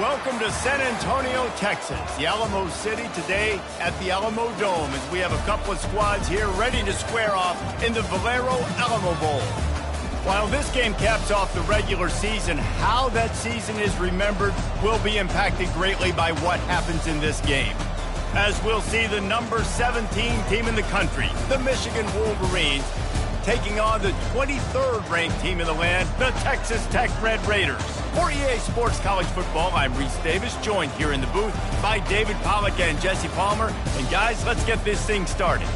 Welcome to San Antonio, Texas, the Alamo City today at the Alamo Dome as we have a couple of squads here ready to square off in the Valero Alamo Bowl. While this game caps off the regular season, how that season is remembered will be impacted greatly by what happens in this game. As we'll see the number 17 team in the country, the Michigan Wolverines, taking on the 23rd ranked team in the land, the Texas Tech Red Raiders. For EA Sports College Football, I'm Reese Davis, joined here in the booth by David Pollack and Jesse Palmer. And guys, let's get this thing started.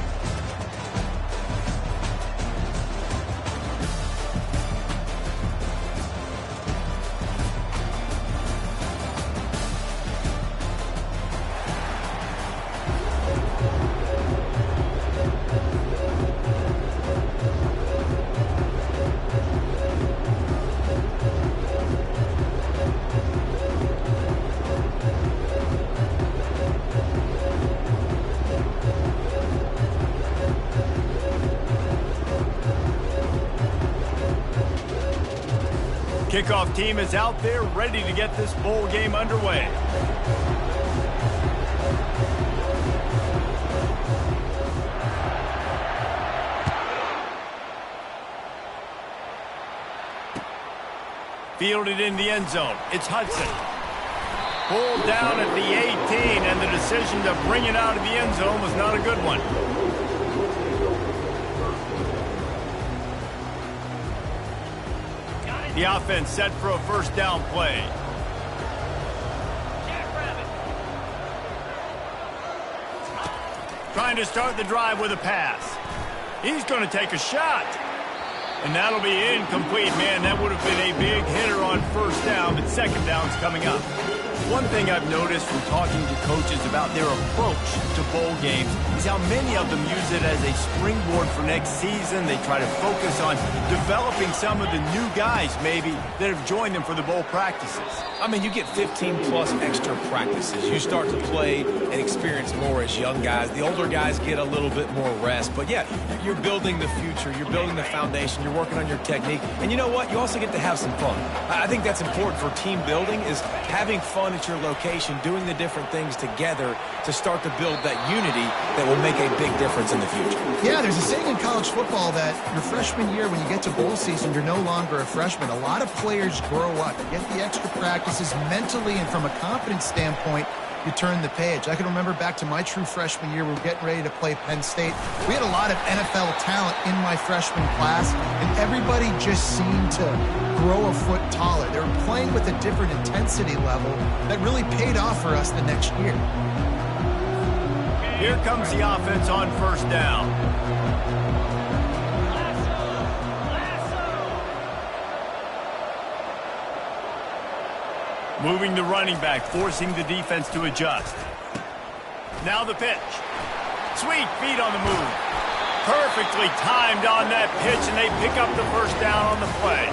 Kickoff team is out there ready to get this bowl game underway. Fielded in the end zone. It's Hudson. Pulled down at the 18, and the decision to bring it out of the end zone was not a good one. The offense set for a first down play. Trying to start the drive with a pass. He's going to take a shot. And that'll be incomplete. Man, that would have been a big hitter on first down, but second down's coming up. One thing I've noticed from talking to coaches about their approach to bowl games is how many of them use it as a springboard for next season. They try to focus on developing some of the new guys, maybe, that have joined them for the bowl practices. I mean, you get 15-plus extra practices. You start to play and experience more as young guys. The older guys get a little bit more rest. But, yeah, you're building the future. You're building the foundation. You're working on your technique. And you know what? You also get to have some fun. I think that's important for team building is having fun at your location, doing the different things together to start to build that unity that will make a big difference in the future. Yeah, there's a saying in college football that your freshman year, when you get to bowl season, you're no longer a freshman. A lot of players grow up, get the extra practices mentally, and from a confidence standpoint, you turn the page. I can remember back to my true freshman year, we were getting ready to play Penn State. We had a lot of NFL talent in my freshman class, and everybody just seemed to grow a foot taller. They were playing with a different intensity level that really paid off for us the next year. Here comes the offense on first down. Moving the running back, forcing the defense to adjust. Now the pitch. Sweet feet on the move. Perfectly timed on that pitch, and they pick up the first down on the play.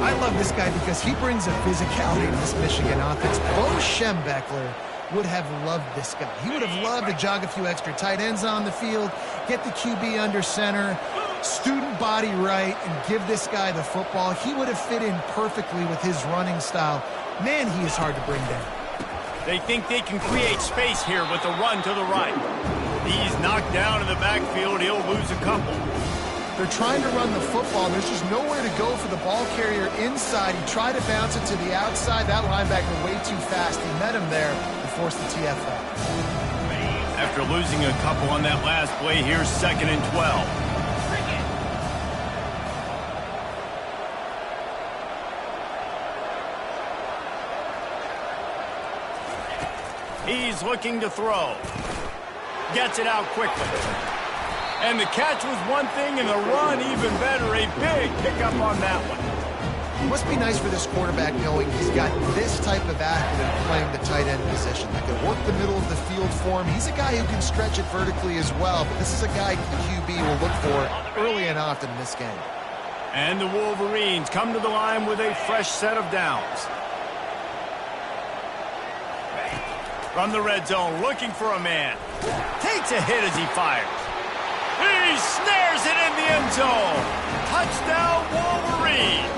I love this guy because he brings a physicality to this Michigan offense. Bo Schembechler would have loved this guy. He would have loved to jog a few extra tight ends on the field, get the QB under center, student body right, and give this guy the football. He would have fit in perfectly with his running style. Man, he is hard to bring down. They think they can create space here with a run to the right. He's knocked down in the backfield. He'll lose a couple. They're trying to run the football. There's just nowhere to go for the ball carrier inside. He tried to bounce it to the outside. That linebacker way too fast. He met him there and forced the TFL. After losing a couple on that last play, here's 2nd and 12. He's looking to throw. Gets it out quickly. And the catch was one thing, and the run even better. A big pickup on that one. It must be nice for this quarterback knowing he's got this type of athlete playing the tight end position. That can work the middle of the field for him. He's a guy who can stretch it vertically as well, but this is a guy the QB will look for early and often in this game. And the Wolverines come to the line with a fresh set of downs. From the red zone, looking for a man. Takes a hit as he fires. He snares it in the end zone. Touchdown, Wolverines.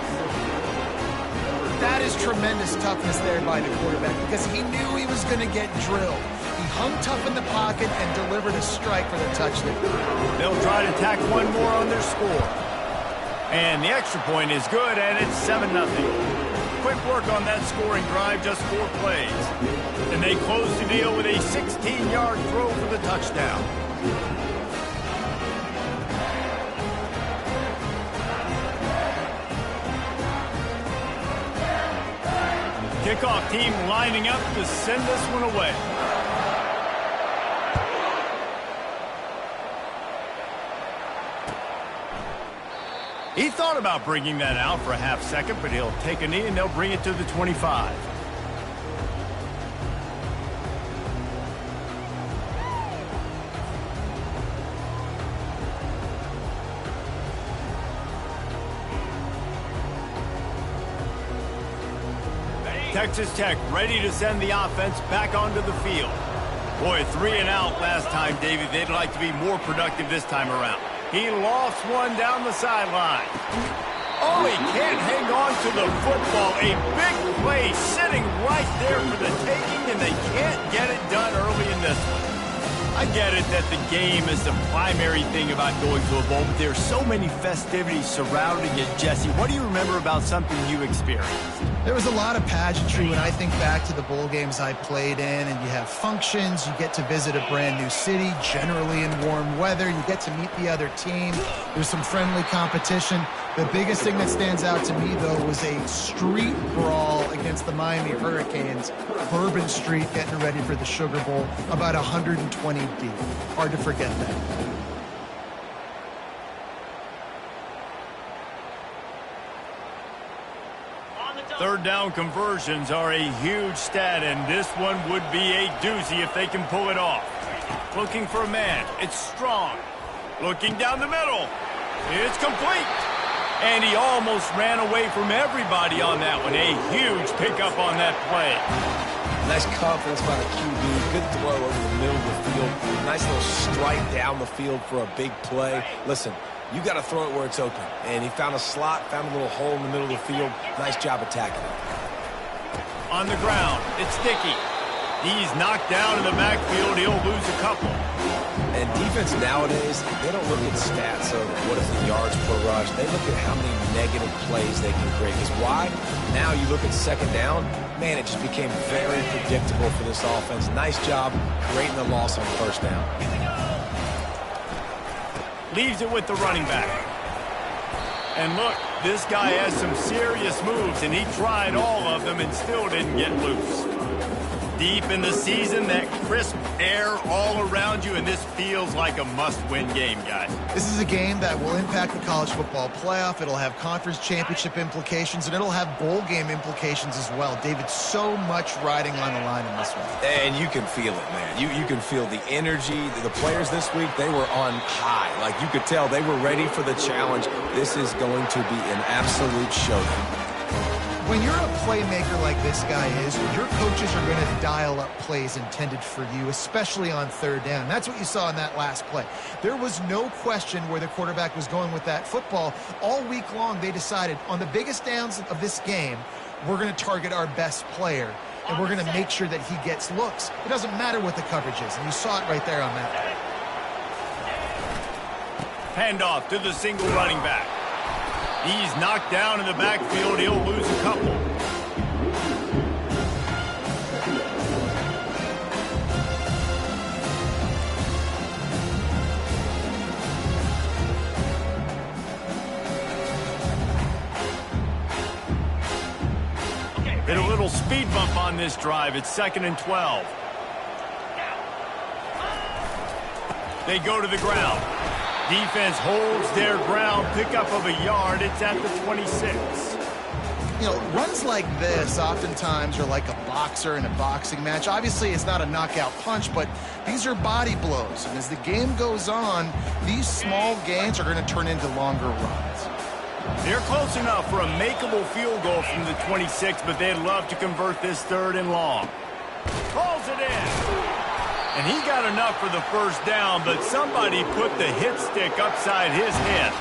That is tremendous toughness there by the quarterback because he knew he was going to get drilled. He hung tough in the pocket and delivered a strike for the touchdown. They'll try to tack one more on their score. And the extra point is good, and it's 7-0. Quick work on that scoring drive, just 4 plays. And they close the deal with a 16-yard throw for the touchdown. Kickoff team lining up to send this one away. He thought about bringing that out for a half second, but he'll take a knee and they'll bring it to the 25. Texas Tech ready to send the offense back onto the field. Boy, 3 and out last time, David. They'd like to be more productive this time around. He lost one down the sideline. Oh, he can't hang on to the football. A big play sitting right there for the taking, and they can't get it done early in this one. I get it that the game is the primary thing about going to a bowl, but there's so many festivities surrounding it. Jesse, what do you remember about something you experienced? There was a lot of pageantry when I think back to the bowl games I played in, and you have functions, you get to visit a brand new city, generally in warm weather, you get to meet the other team, there's some friendly competition. The biggest thing that stands out to me, though, was a street brawl against the Miami Hurricanes, Bourbon Street getting ready for the Sugar Bowl, about 120 deep. Hard to forget that. Third down conversions are a huge stat, and this one would be a doozy if they can pull it off. Looking for a man. It's Strong. Looking down the middle. It's complete. And he almost ran away from everybody on that one. A huge pickup on that play. Nice confidence by the QB. Good throw over the middle of the field. Nice little strike down the field for a big play. Listen, you got to throw it where it's open. And he found a slot, found a little hole in the middle of the field. Nice job attacking it. On the ground, it's Dickey. He's knocked down in the backfield. He'll lose a couple. And defense nowadays, they don't look at stats of what is the yards per rush. They look at how many negative plays they can create. Because why? Now you look at second down, man, it just became very predictable for this offense. Nice job creating the loss on first down. Leaves it with the running back. And look, this guy has some serious moves, and he tried all of them and still didn't get loose. Deep in the season, that crisp air all around you, and this feels like a must-win game, guys. This is a game that will impact the college football playoff. It'll have conference championship implications, and it'll have bowl game implications as well. David, so much riding on the line in this one. And you can feel it, man. You can feel the energy. The players this week, they were on high. Like, you could tell they were ready for the challenge. This is going to be an absolute showdown. When you're a playmaker like this guy is, your coaches are going to dial up plays intended for you, especially on third down. That's what you saw in that last play. There was no question where the quarterback was going with that football. All week long, they decided on the biggest downs of this game, we're going to target our best player, and we're going to make sure that he gets looks. It doesn't matter what the coverage is, and you saw it right there on that play. Handoff to the single running back. He's knocked down in the backfield. He'll lose a couple. Hit a little speed bump on this drive. It's 2nd and 12. They go to the ground. Defense holds their ground, pickup of a yard. It's at the 26. You know, runs like this oftentimes are like a boxer in a boxing match. Obviously, it's not a knockout punch, but these are body blows. And as the game goes on, these small gains are going to turn into longer runs. They're close enough for a makeable field goal from the 26, but they'd love to convert this 3rd and long. Calls it in. And he got enough for the first down, but somebody put the hit stick upside his head.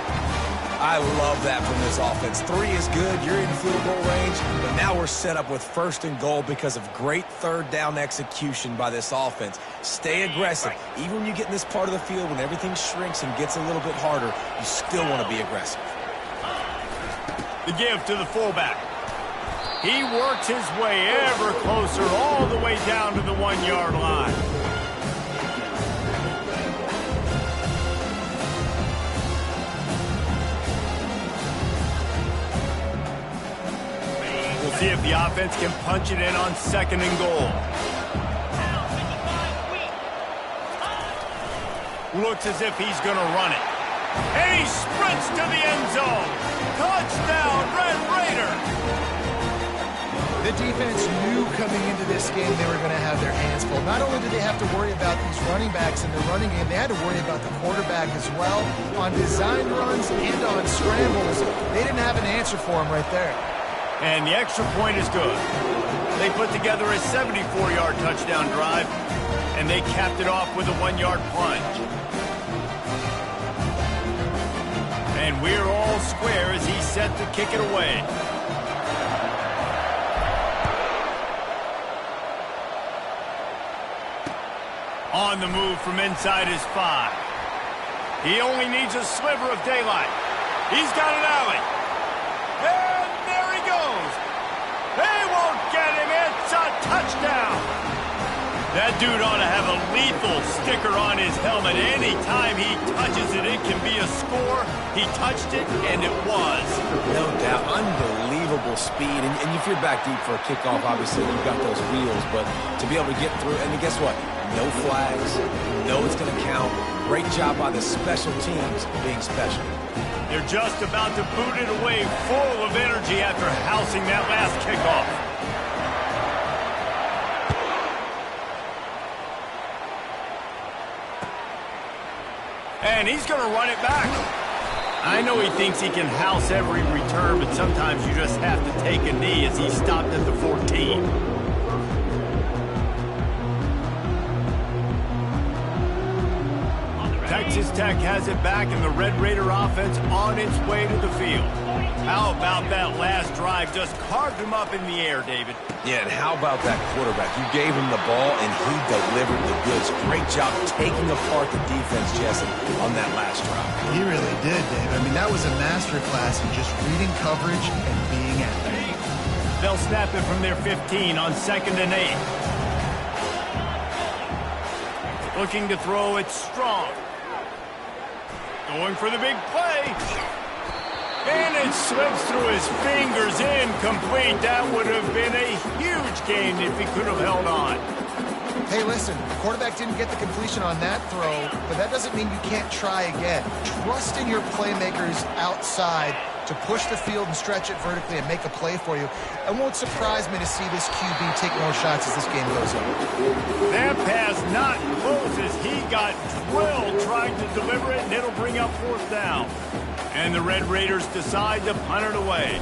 I love that from this offense. 3 is good. You're in field goal range, but now we're set up with 1st and goal because of great 3rd down execution by this offense. Stay aggressive. Even when you get in this part of the field, when everything shrinks and gets a little bit harder, you still want to be aggressive. The give to the fullback. He works his way ever closer all the way down to the 1-yard line. We'll see if the offense can punch it in on 2nd and goal. Looks as if he's going to run it. And he sprints to the end zone. Touchdown, Red Raider. The defense knew coming into this game they were going to have their hands full. Not only did they have to worry about these running backs in the running game, they had to worry about the quarterback as well. On design runs and on scrambles, they didn't have an answer for him right there. And the extra point is good. They put together a 74-yard touchdown drive, and they capped it off with a 1-yard plunge. And we're all square as he's set to kick it away. On the move from inside his 5. He only needs a sliver of daylight. He's got an alley. And there he goes. They won't get him. It's a touchdown. That dude ought to have a lethal sticker on his helmet. Anytime he touches it, it can be a score. He touched it, and it was. No doubt. Unbelievable speed. And if you're back deep for a kickoff, obviously you've got those wheels. But to be able to get through, and guess what? No flags. You know it's going to count. Great job by the special teams being special. They're just about to boot it away full of energy after housing that last kickoff. And he's going to run it back. I know he thinks he can house every return, but sometimes you just have to take a knee as he stopped at the 14. Texas Tech has it back, and the Red Raider offense on its way to the field. How about that last drive? Just carved him up in the air, David. Yeah, and how about that quarterback? You gave him the ball, and he delivered the goods. Great job taking apart the defense, Jesse, on that last drive. He really did, Dave. I mean, that was a masterclass in just reading coverage and being accurate. They'll snap it from their 15 on 2nd and 8. Looking to throw it strong. Going for the big play. And it slips through his fingers, incomplete. That would have been a huge gain if he could have held on. Hey, listen, the quarterback didn't get the completion on that throw, but that doesn't mean you can't try again. Trust in your playmakers outside to push the field and stretch it vertically and make a play for you. It won't surprise me to see this QB take more shots as this game goes on. That pass not close as he got drilled trying to deliver it, and it'll bring up 4th down. And the Red Raiders decide to punt it away.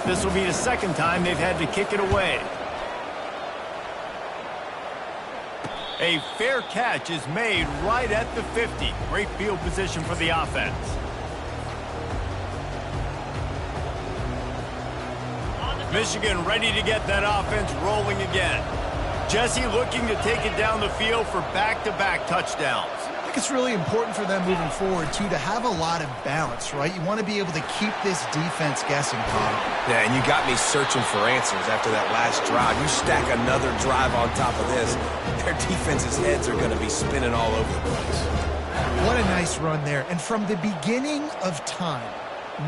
This will be the 2nd time they've had to kick it away. A fair catch is made right at the 50. Great field position for the offense. Michigan ready to get that offense rolling again. Jesse looking to take it down the field for back-to-back touchdowns. I think it's really important for them moving forward, too, to have a lot of balance, right? You want to be able to keep this defense guessing, Paul. Yeah, and you got me searching for answers after that last drive. You stack another drive on top of this, their defense's heads are going to be spinning all over the place. What a nice run there. And from the beginning of time,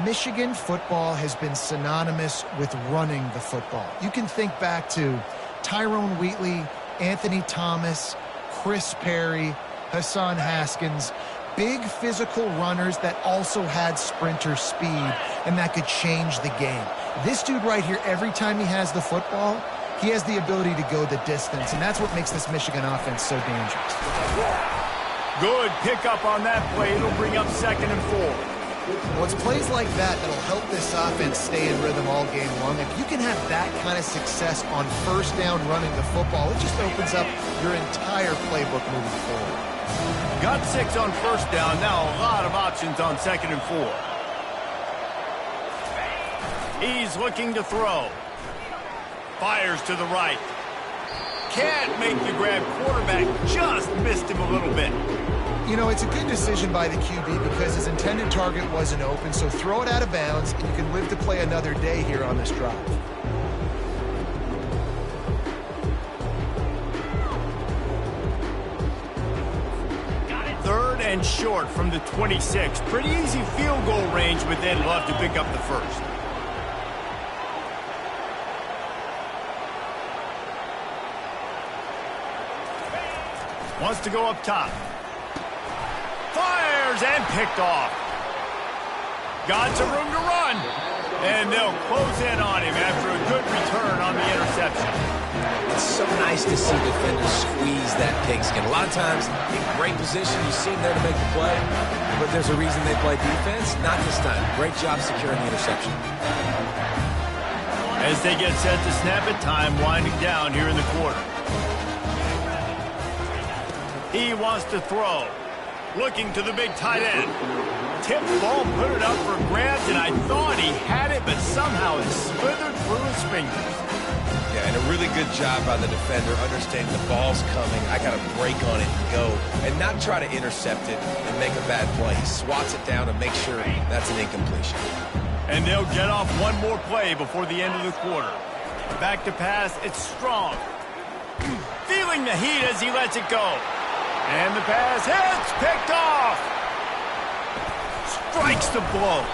Michigan football has been synonymous with running the football. You can think back to Tyrone Wheatley, Anthony Thomas, Chris Perry, Hassan Haskins, big physical runners that also had sprinter speed and that could change the game. This dude right here, every time he has the football, he has the ability to go the distance, and that's what makes this Michigan offense so dangerous. Good pickup on that play. It'll bring up 2nd and 4. Well, it's plays like that that'll help this offense stay in rhythm all game long. If you can have that kind of success on 1st down running the football, it just opens up your entire playbook moving forward. Got 6 on 1st down. Now a lot of options on 2nd and 4. He's looking to throw. Fires to the right. Can't make the grab. Quarterback just missed him a little bit. You know, it's a good decision by the QB because his intended target wasn't open, so throw it out of bounds, and you can live to play another day here on this drive. Third and short from the 26. Pretty easy field goal range, but they'd love to pick up the first. Wants to go up top. Fires and picked off. Got some room to run. And they'll close in on him after a good return on the interception. It's so nice to see defenders squeeze that pigskin. A lot of times, in great position, you see them there to make the play, but there's a reason they play defense. Not this time. Great job securing the interception. As they get set to snap it, time winding down here in the quarter. He wants to throw. Looking to the big tight end. Tip ball, put it up for grabs, and I thought he had it, but somehow it slithered through his fingers. Yeah, and a really good job by the defender understanding the ball's coming. I got to break on it and go, and not try to intercept it and make a bad play. He swats it down and makes sure that's an incompletion. And they'll get off one more play before the end of the quarter. Back to pass, it's strong. Feeling the heat as he lets it go. And the pass hits, picked off. Strikes the blow.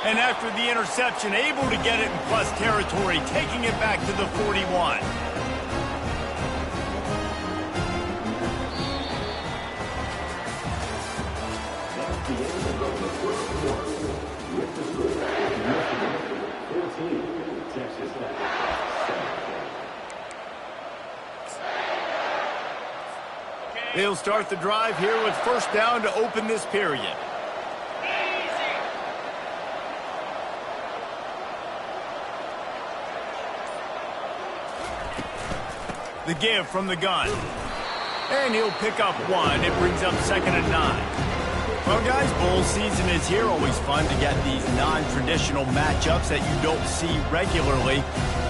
And after the interception, able to get it in plus territory, taking it back to the 41. They'll start the drive here with first down to open this period. The give from the gun. And he'll pick up one. It brings up 2nd and 9. Well, guys, bowl season is here. Always fun to get these non-traditional matchups that you don't see regularly.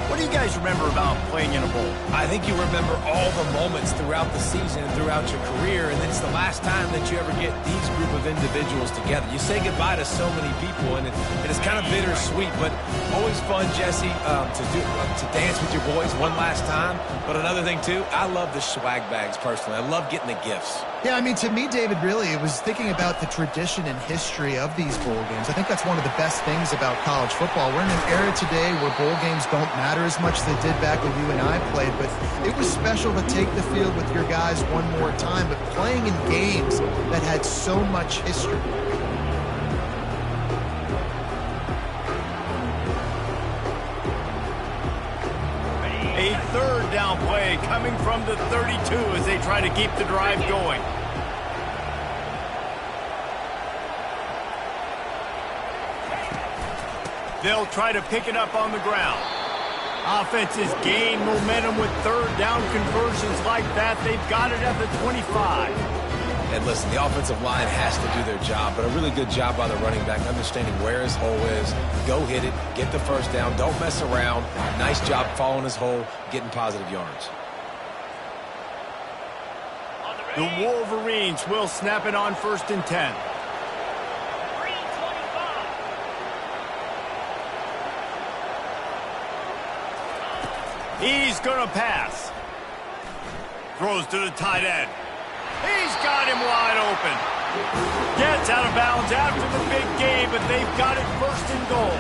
What do you guys remember about playing in a bowl? I think you remember all the moments throughout the season and throughout your career, and it's the last time that you ever get these group of individuals together. You say goodbye to so many people, and it's kind of bittersweet, but always fun, Jesse, to dance with your boys one last time. But another thing, too, I love the swag bags, personally. I love getting the gifts. Yeah, I mean, to me, David, really, it was thinking about the tradition and history of these bowl games. I think that's one of the best things about college football. We're in an era today where bowl games don't matter as much as they did back when you and I played, but it was special to take the field with your guys one more time, but playing in games that had so much history. A third down play coming from the 32 as they try to keep the drive going. They'll try to pick it up on the ground. Offenses gain momentum with third down conversions like that. They've got it at the 25. And listen, the offensive line has to do their job, but a really good job by the running back, understanding where his hole is. Go hit it, get the first down, don't mess around. Nice job following his hole, getting positive yards. The Wolverines will snap it on 1st and 10. He's going to pass. Throws to the tight end. He's got him wide open. Gets out of bounds after the big game, but they've got it 1st and goal.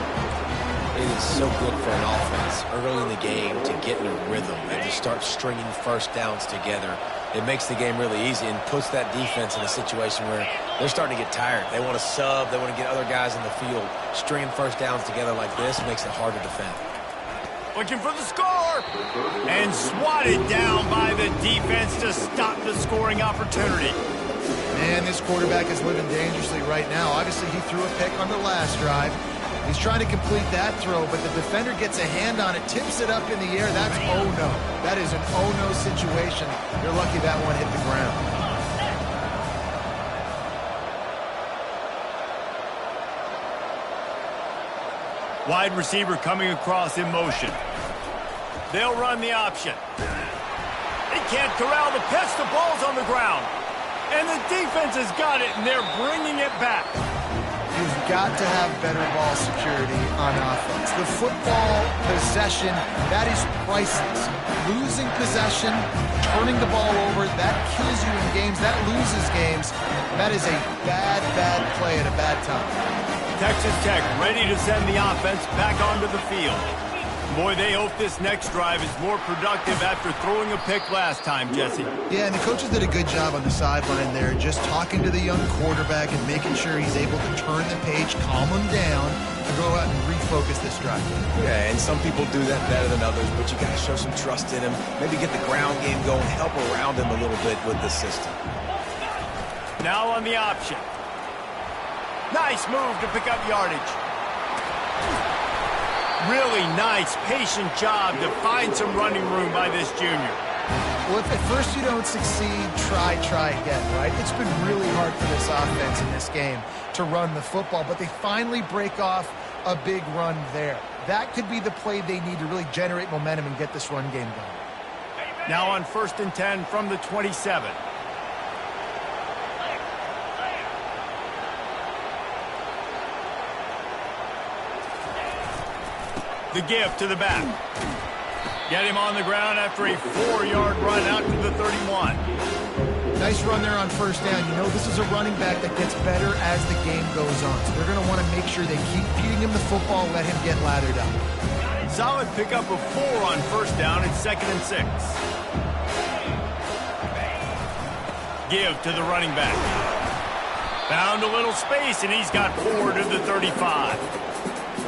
It is so good for an offense early in the game to get in a rhythm and to start stringing first downs together. It makes the game really easy and puts that defense in a situation where they're starting to get tired. They want to sub. They want to get other guys in the field. Stringing first downs together like this makes it hard to defend. Looking for the score. And swatted down by the defense to stop the scoring opportunity. Man, this quarterback is living dangerously right now. Obviously, he threw a pick on the last drive. He's trying to complete that throw, but the defender gets a hand on it, tips it up in the air. That's oh-no. That is an oh-no situation. You're lucky that one hit the ground. Wide receiver coming across in motion. They'll run the option. They can't corral the pitch. The ball's on the ground. And the defense has got it, and they're bringing it back. You've got to have better ball security on offense. The football possession, that is priceless. Losing possession, turning the ball over, that kills you in games. That loses games. That is a bad, bad play at a bad time. Texas Tech ready to send the offense back onto the field. Boy, they hope this next drive is more productive after throwing a pick last time, Jesse. Yeah, and the coaches did a good job on the sideline there, just talking to the young quarterback and making sure he's able to turn the page, calm him down, and go out and refocus this drive. Yeah, and some people do that better than others, but you got to show some trust in him. Maybe get the ground game going, help around him a little bit with the system. Now on the option. Nice move to pick up yardage. Really nice, patient job to find some running room by this junior. Well, if at first you don't succeed, try again, right? It's been really hard for this offense in this game to run the football, but they finally break off a big run there. That could be the play they need to really generate momentum and get this run game going. Now on 1st and 10 from the 27. The give to the back. Get him on the ground after a 4-yard run out to the 31. Nice run there on 1st down. You know this is a running back that gets better as the game goes on. So they're going to want to make sure they keep feeding him the football, let him get lathered up. Solid pickup of 4 on 1st down. It's 2nd and 6. Give to the running back. Found a little space, and he's got 4 to the 35.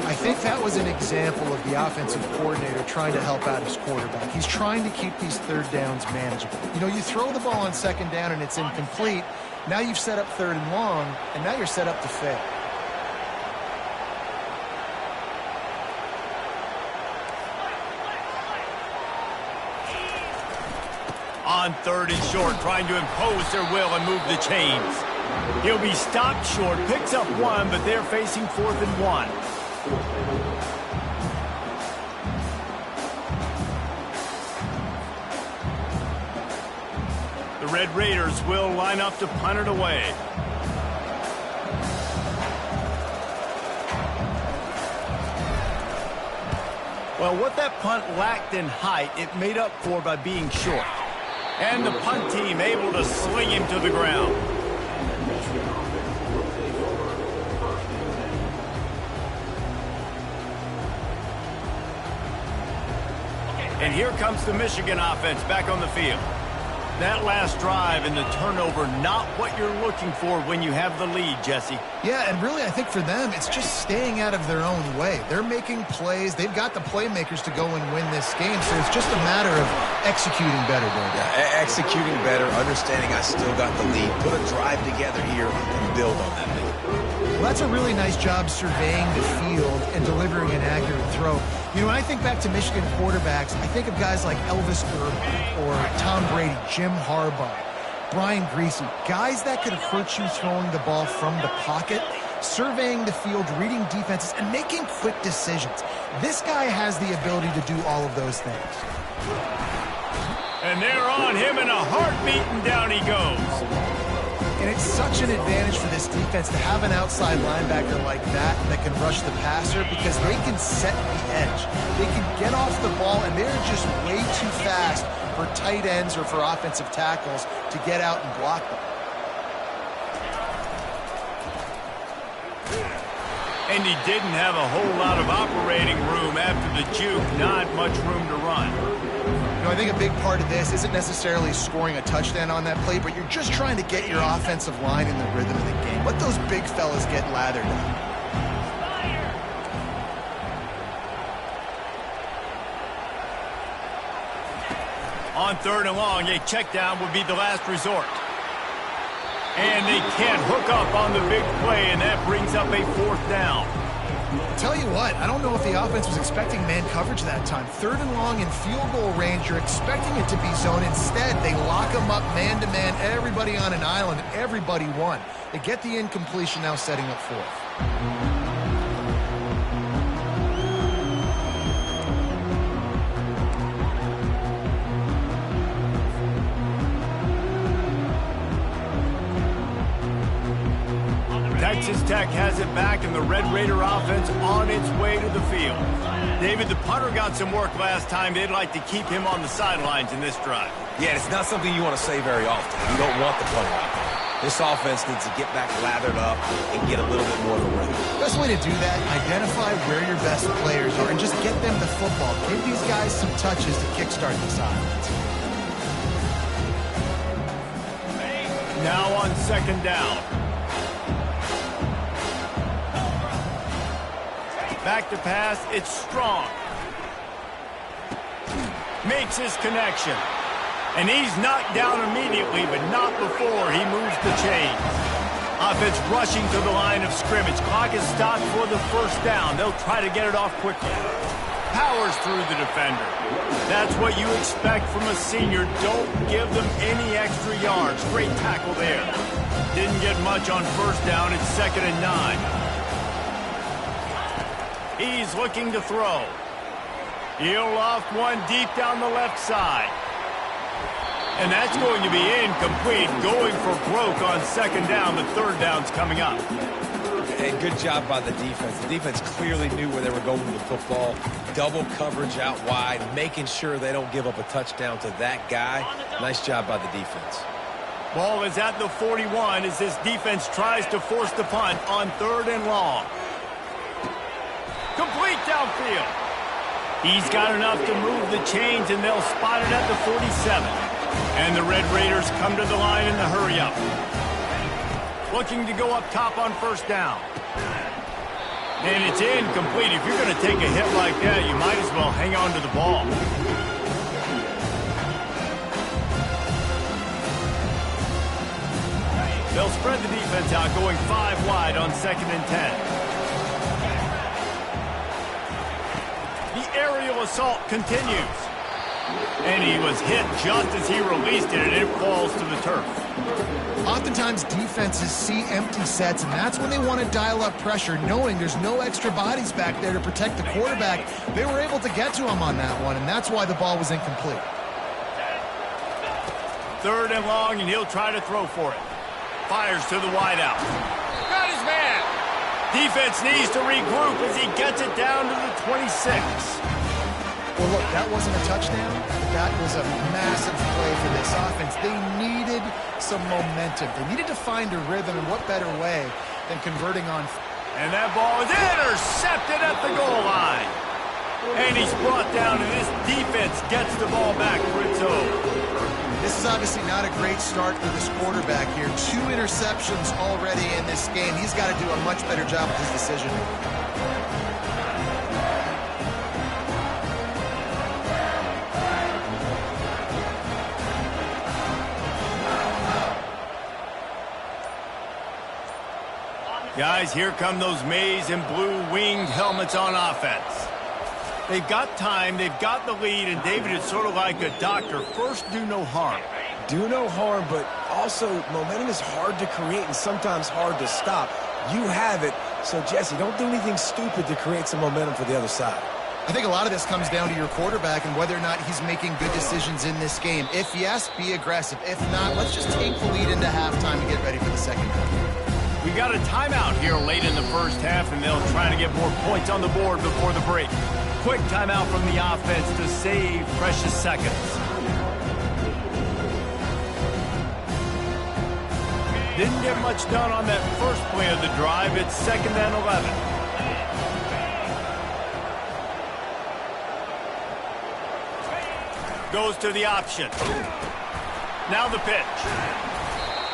I think that was an example of the offensive coordinator trying to help out his quarterback. He's trying to keep these 3rd downs manageable. You know, you throw the ball on 2nd down and it's incomplete. Now you've set up 3rd and long, and now you're set up to fail. On 3rd and short, trying to impose their will and move the chains. He'll be stopped short, picks up 1, but they're facing 4th and 1. The Red Raiders will line up to punt it away. Well, what that punt lacked in height, it made up for by being short. And the punt team able to sling him to the ground. And here comes the Michigan offense back on the field. That last drive and the turnover, not what you're looking for when you have the lead, Jesse. Yeah, and really I think for them, it's just staying out of their own way. They're making plays. They've got the playmakers to go and win this game, so it's just a matter of executing better. Yeah, executing better, understanding I still got the lead. Put a drive together here and build on that lead. Well, that's a really nice job surveying the field and delivering an accurate throw. You know, when I think back to Michigan quarterbacks, I think of guys like Elvis Irvin or Tom Brady, Jim Harbaugh, Brian Griese, guys that could hurt you throwing the ball from the pocket, surveying the field, reading defenses, and making quick decisions. This guy has the ability to do all of those things. And they're on him in a heartbeat, and down he goes. And it's such an advantage for this defense to have an outside linebacker like that can rush the passer because they can set the edge. They can get off the ball, and they're just way too fast for tight ends or for offensive tackles to get out and block them. And he didn't have a whole lot of operating room after the juke. Not much room to run. You know, I think a big part of this isn't necessarily scoring a touchdown on that play, but you're just trying to get your offensive line in the rhythm of the game. Let those big fellas get lathered up. On 3rd and long, a check down would be the last resort. And they can't hook up on the big play, and that brings up a 4th down. Tell you what, I don't know if the offense was expecting man coverage that time. 3rd and long in field goal range, you're expecting it to be zone. Instead, they lock them up man-to-man, everybody on an island, everybody won. They get the incompletion, now setting up 4th. Texas Tech has it back, and the Red Raider offense on its way to the field. David, the punter got some work last time. They'd like to keep him on the sidelines in this drive. Yeah, it's not something you want to say very often. You don't want the punter out there. This offense needs to get back lathered up and get a little bit more of a rhythm. Best way to do that, identify where your best players are and just get them the football. Give these guys some touches to kickstart this offense. Now on second down. Back to pass, it's Strong. Makes his connection. And he's knocked down immediately, but not before he moves the chains. Offense rushing to the line of scrimmage. Clock is stopped for the first down. They'll try to get it off quickly. Powers through the defender. That's what you expect from a senior. Don't give them any extra yards. Great tackle there. Didn't get much on first down. It's 2nd and 9. He's looking to throw. He'll loft one deep down the left side. And that's going to be incomplete. Going for broke on second down. The third down's coming up. And good job by the defense. The defense clearly knew where they were going with the football. Double coverage out wide, making sure they don't give up a touchdown to that guy. Nice job by the defense. Ball is at the 41 as this defense tries to force the punt on 3rd and long. Complete downfield. He's got enough to move the chains, and they'll spot it at the 47. And the Red Raiders come to the line in the hurry-up. Looking to go up top on first down. And it's incomplete. If you're going to take a hit like that, you might as well hang on to the ball. They'll spread the defense out, going 5 wide on 2nd and 10. The aerial assault continues. And he was hit just as he released it, and it falls to the turf. Oftentimes, defenses see empty sets, and that's when they want to dial up pressure, knowing there's no extra bodies back there to protect the quarterback. They were able to get to him on that one, and that's why the ball was incomplete. 3rd and long, and he'll try to throw for it. Fires to the wideout. Got his man. Defense needs to regroup as he gets it down to the 26. Well, look, that wasn't a touchdown, but that was a massive play for this offense. They needed some momentum. They needed to find a rhythm, and what better way than converting on. And that ball is intercepted at the goal line. And he's brought down, and this defense gets the ball back for its own. This is obviously not a great start for this quarterback here. 2 interceptions already in this game. He's got to do a much better job with his decision. Guys, here come those maize and blue winged helmets on offense. They've got time, they've got the lead, and David, it's sort of like a doctor. First, do no harm. Do no harm, but also momentum is hard to create and sometimes hard to stop. You have it, so Jesse, don't do anything stupid to create some momentum for the other side. I think a lot of this comes down to your quarterback and whether or not he's making good decisions in this game. If yes, be aggressive. If not, let's just take the lead into halftime and get ready for the second half. We got a timeout here late in the first half, and they'll try to get more points on the board before the break. Quick timeout from the offense to save precious seconds. Didn't get much done on that first play of the drive. It's 2nd and 11. Goes to the option. Now the pitch.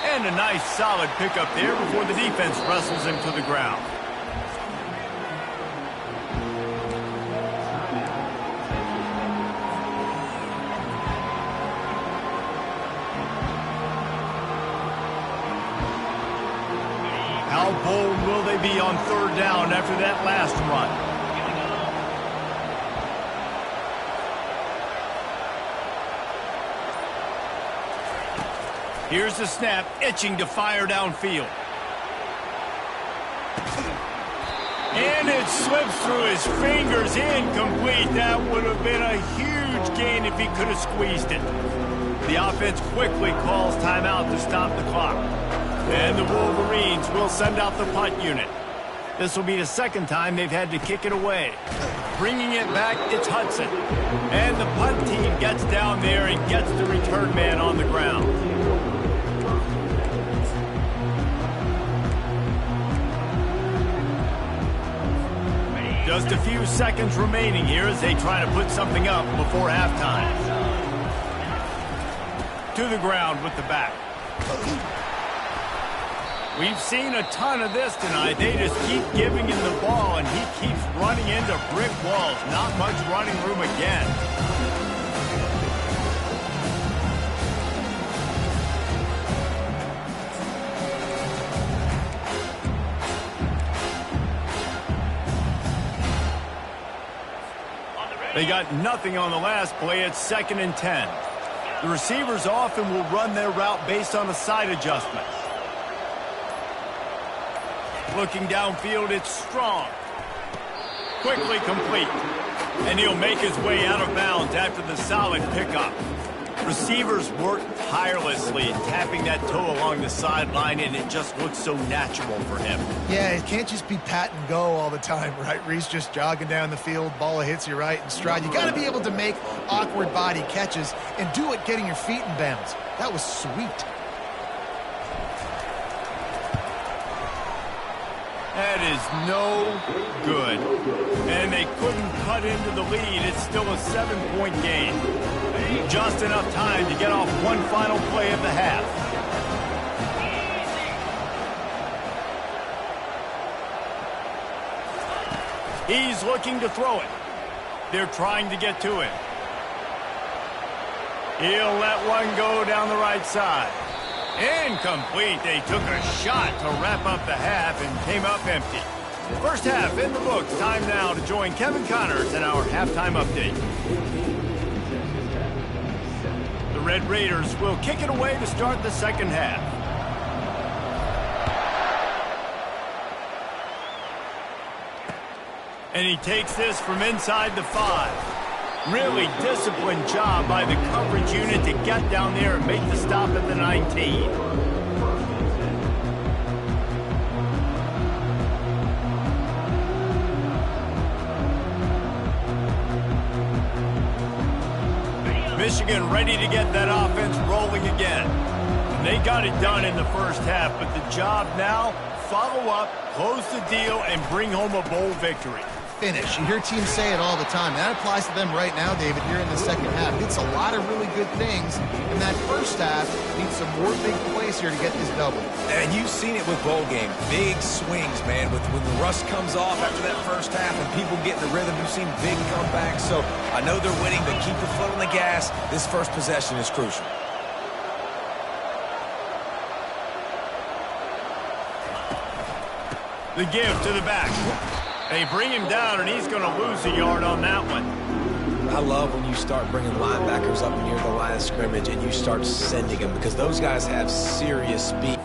And a nice solid pickup there before the defense wrestles him to the ground. How bold will they be on 3rd down after that last run? Here's the snap, itching to fire downfield. And it slips through his fingers, incomplete. That would have been a huge gain if he could have squeezed it. The offense quickly calls timeout to stop the clock. And the Wolverines will send out the punt unit. This will be the second time they've had to kick it away. Bringing it back, it's Hudson. And the punt team gets down there and gets the return man on the ground. Just a few seconds remaining here as they try to put something up before halftime. To the ground with the back. We've seen a ton of this tonight. They just keep giving him the ball, and he keeps running into brick walls. Not much running room again. They got nothing on the last play. It's 2nd and 10. The receivers often will run their route based on a side adjustment. Looking downfield, it's Strong. Quickly complete. And he'll make his way out of bounds after the solid pickup. Receivers work tirelessly, tapping that toe along the sideline, and it just looks so natural for him. Yeah, it can't just be pat and go all the time, right? Reese just jogging down the field, ball hits you right in stride. You got to be able to make awkward body catches and do it getting your feet in bounds. That was sweet. That is no good. And they couldn't cut into the lead. It's still a 7-point game. Just enough time to get off one final play of the half. He's looking to throw it. They're trying to get to it. He'll let one go down the right side. Incomplete. They took a shot to wrap up the half and came up empty. First half in the books. Time now to join Kevin Connors in our halftime update. The Red Raiders will kick it away to start the second half. And he takes this from inside the 5. Really disciplined job by the coverage unit to get down there and make the stop at the 19. Michigan ready to get that offense rolling again. And they got it done in the first half, but the job now, follow up, close the deal, and bring home a bowl victory. Finish. You hear teams say it all the time. That applies to them right now, David, here in the second half. It's a lot of really good things, and that first half needs some more big plays here to get this double. And you've seen it with bowl games. Big swings, man. When the rust comes off after that first half and people get in the rhythm, you've seen big comebacks. So I know they're winning, but keep your foot on the gas. This first possession is crucial. The give to the back. They bring him down, and he's going to lose a yard on that one. I love when you start bringing linebackers up near the line of scrimmage and you start sending them because those guys have serious speed.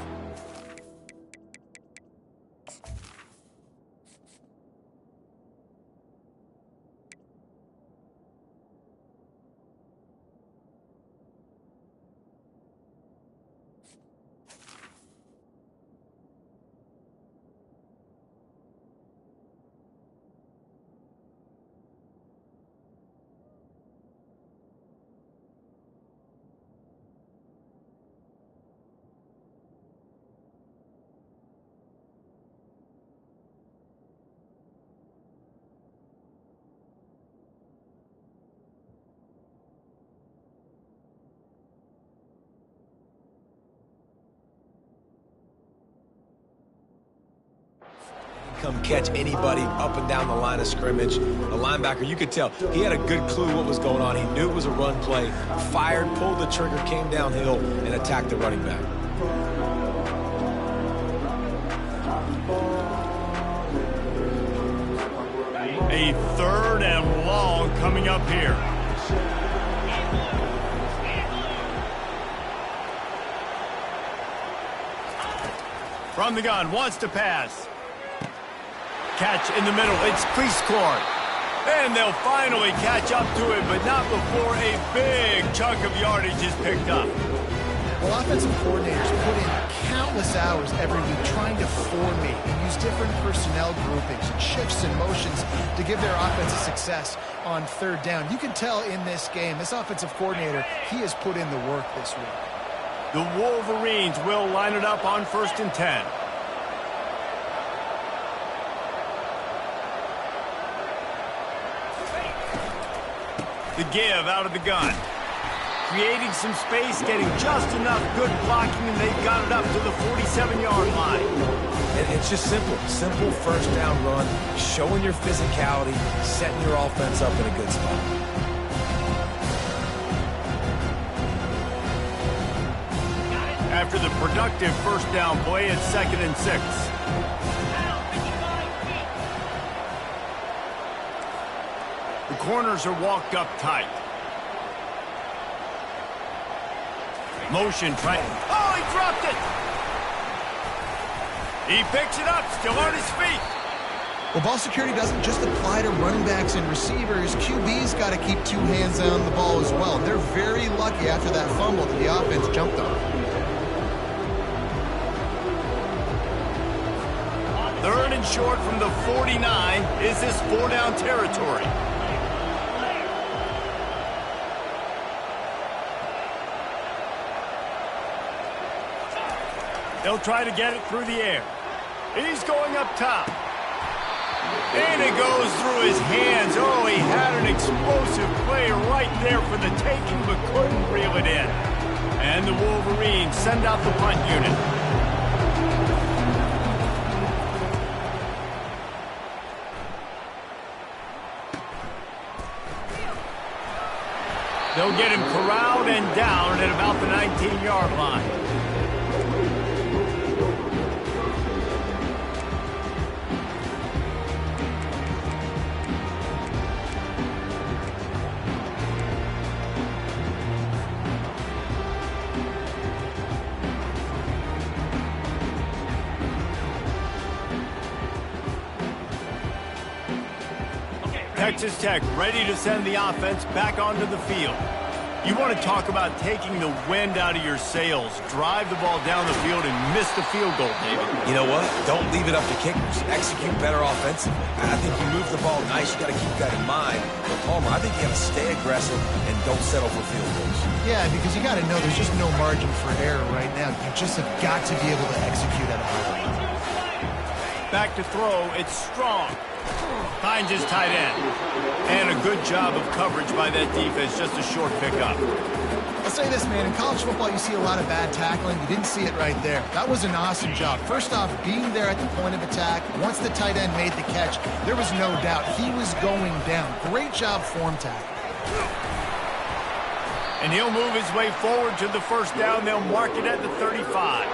Come catch anybody up and down the line of scrimmage. The linebacker, you could tell, he had a good clue what was going on. He knew it was a run play, fired, pulled the trigger, came downhill, and attacked the running back. A 3rd and long coming up here. From the gun, wants to pass. Catch in the middle. It's Priestcorn. And they'll finally catch up to it, but not before a big chunk of yardage is picked up. Well, offensive coordinators put in countless hours every week trying to formate and use different personnel groupings and shifts and motions to give their offense success on third down. You can tell in this game, this offensive coordinator, he has put in the work this week. The Wolverines will line it up on 1st and 10. The give out of the gun. Creating some space, getting just enough good blocking, and they've got it up to the 47-yard line. And it's just simple. Simple first down run, showing your physicality, setting your offense up in a good spot. After the productive first down play, it's 2nd and 6. The corners are walked up tight. Motion try. Oh, he dropped it! He picks it up, still on his feet. Well, ball security doesn't just apply to running backs and receivers. QB's got to keep two hands on the ball as well. They're very lucky after that fumble that the offense jumped on. 3rd and short from the 49. Is this 4-down territory? They'll try to get it through the air. He's going up top. And it goes through his hands. Oh, he had an explosive play right there for the taking, but couldn't reel it in. And the Wolverines send out the punt unit. They'll get him corralled and down at about the 19-yard line. Texas Tech ready to send the offense back onto the field. You want to talk about taking the wind out of your sails. Drive the ball down the field and miss the field goal, David. You know what? Don't leave it up to kickers. Execute better offensively. I think you move the ball nice. You got to keep that in mind. But Palmer, I think you got to stay aggressive and don't settle for field goals. Yeah, because you got to know there's just no margin for error right now. You just have got to be able to execute at a high level. Back to throw. It's Strong. Finds his tight end. And a good job of coverage by that defense. Just a short pickup. I'll say this, man. In college football, you see a lot of bad tackling. You didn't see it right there. That was an awesome job. First off, being there at the point of attack. Once the tight end made the catch, there was no doubt he was going down. Great job form tackle. And he'll move his way forward to the first down. They'll mark it at the 35.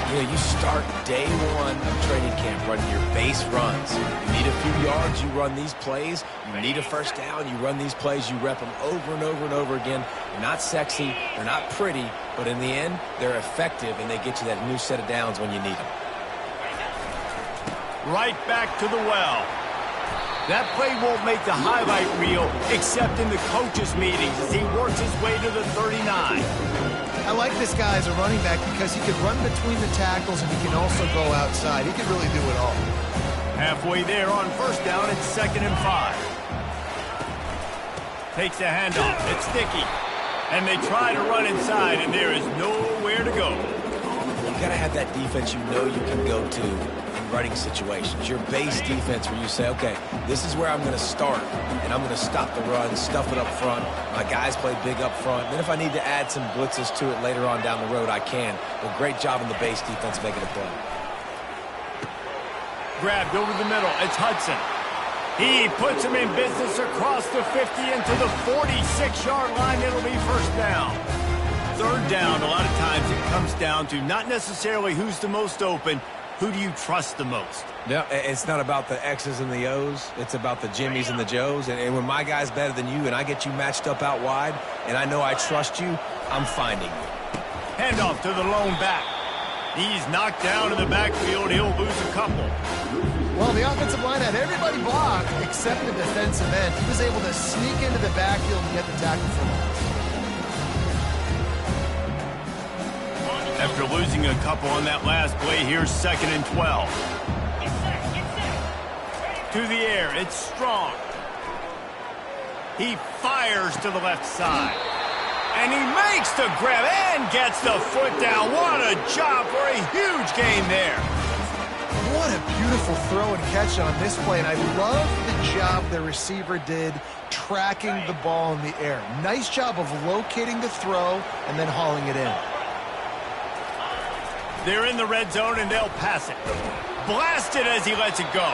You know, you start day one of training camp running your base runs. You need a few yards, you run these plays. You need a first down, you run these plays. You rep them over and over and over again. They're not sexy, they're not pretty, but in the end, they're effective, and they get you that new set of downs when you need them. Right back to the well. That play won't make the highlight reel, except in the coaches' meetings as he works his way to the 39. I like this guy as a running back because he can run between the tackles and he can also go outside. He can really do it all. Halfway there on first down, it's 2nd and 5. Takes the handoff. It's sticky. And they try to run inside, and there is nowhere to go. You got to have that defense you know you can go to in running situations. Your base defense where you say, okay, this is where I'm going to start, and I'm going to stop the run, stuff it up front. My guys play big up front. Then if I need to add some blitzes to it later on down the road, I can. But great job in the base defense making a play. Grabbed over the middle. It's Hudson. He puts him in business across the 50 into the 46-yard line. It'll be first down. Third down, a lot of times it comes down to not necessarily who's the most open, who do you trust the most? No, it's not about the X's and the O's. It's about the Jimmies and the Joes. And when my guy's better than you and I get you matched up out wide and I know I trust you, I'm finding you. Handoff to the lone back. He's knocked down in the backfield. He'll lose a couple. Well, the offensive line had everybody blocked except the defensive end. He was able to sneak into the backfield and get the tackle for loss. after losing a couple on that last play. Here's 2nd and 12. To the air, it's Strong. He fires to the left side. And he makes the grab and gets the foot down. What a job for a huge gain there. What a beautiful throw and catch on this play. And I love the job the receiver did tracking the ball in the air. Nice job of locating the throw and then hauling it in. They're in the red zone and they'll pass it. Blasted as he lets it go.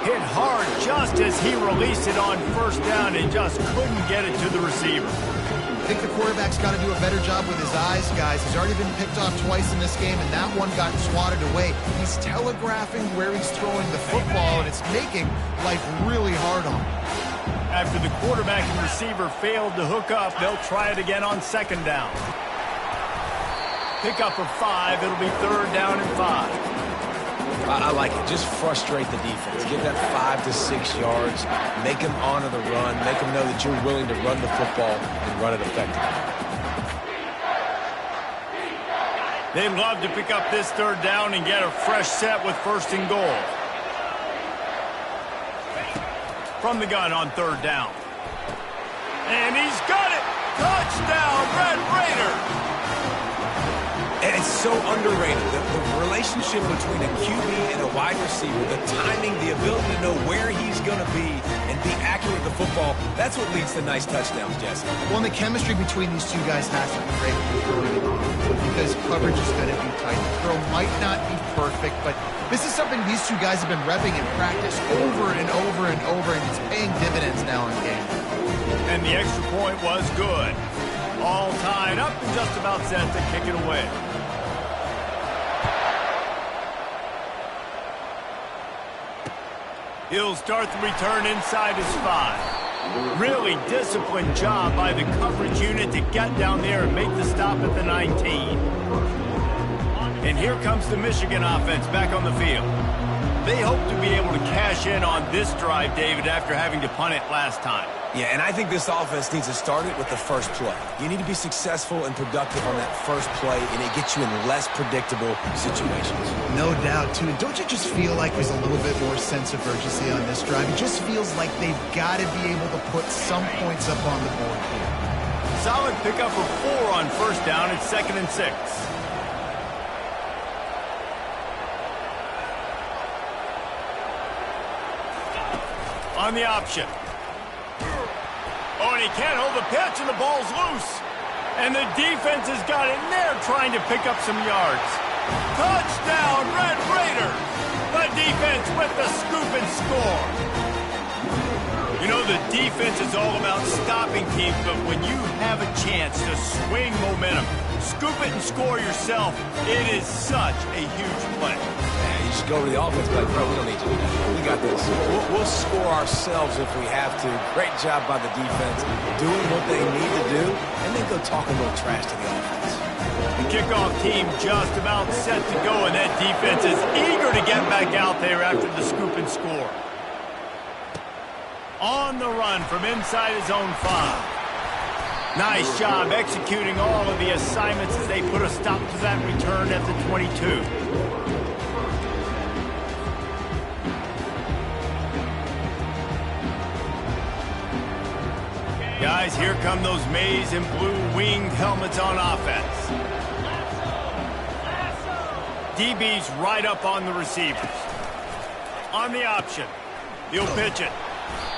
Hit hard just as he released it on 1st down and just couldn't get it to the receiver. I think the quarterback's got to do a better job with his eyes, guys. He's already been picked off twice in this game, and that one got swatted away. He's telegraphing where he's throwing the football, and it's making life really hard on him. After the quarterback and receiver failed to hook up, they'll try it again on 2nd down. Pick up of 5. It'll be 3rd down and 5. I like it. Just frustrate the defense. Get that 5 to 6 yards. Make them honor the run. Make them know that you're willing to run the football and run it effectively. They'd love to pick up this 3rd down and get a fresh set with 1st and goal. From the gun on 3rd down. And he's got it! Touchdown, Red Raiders! And it's so underrated. The relationship between a QB and a wide receiver, the timing, the ability to know where he's going to be and be accurate with the football, that's what leads to nice touchdowns, Jesse. Well, and the chemistry between these two guys has to be great when you're throwing it because coverage is going to be tight. The throw might not be perfect, but this is something these two guys have been repping in practice over and over and over, and it's paying dividends now in game. And the extra point was good. All tied up and just about set to kick it away. He'll start the return inside his 5. Really disciplined job by the coverage unit to get down there and make the stop at the 19. And here comes the Michigan offense back on the field. They hope to be able to cash in on this drive, David, after having to punt it last time. Yeah, and I think this offense needs to start it with the first play. You need to be successful and productive on that first play, and it gets you in less predictable situations. No doubt, too. Don't you just feel like there's a little bit more sense of urgency on this drive? It just feels like they've got to be able to put some points up on the board here. Solid pickup of 4 on 1st down. It's 2nd and 6. On the option. Oh, and he can't hold the pitch, and the ball's loose. And the defense has got in there trying to pick up some yards. Touchdown, Red Raiders! The defense with the scoop and score. You know, the defense is all about stopping teams, but when you have a chance to swing momentum, scoop it and score yourself, it is such a huge play. Yeah, you just go to the offense, like, bro, we don't need to do that. We got this. We'll score ourselves if we have to. Great job by the defense, doing what they need to do, and then go talk a little trash to the offense. The kickoff team just about set to go, and that defense is eager to get back out there after the scoop and score. On the run from inside his own 5. Nice job executing all of the assignments as they put a stop to that return at the 22. Guys, here come those maize and blue winged helmets on offense. DB's right up on the receivers. On the option. He'll pitch it.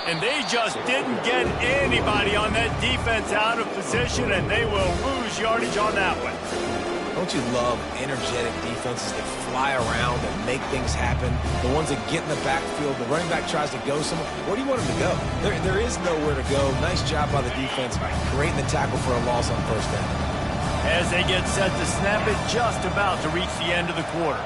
And they just didn't get anybody on that defense out of position, and they will lose yardage on that one. Don't you love energetic defenses that fly around and make things happen? The ones that get in the backfield, the running back tries to go somewhere. Where do you want him to go? There is nowhere to go. Nice job by the defense, creating the tackle for a loss on 1st down. As they get set to snap it, just about to reach the end of the quarter.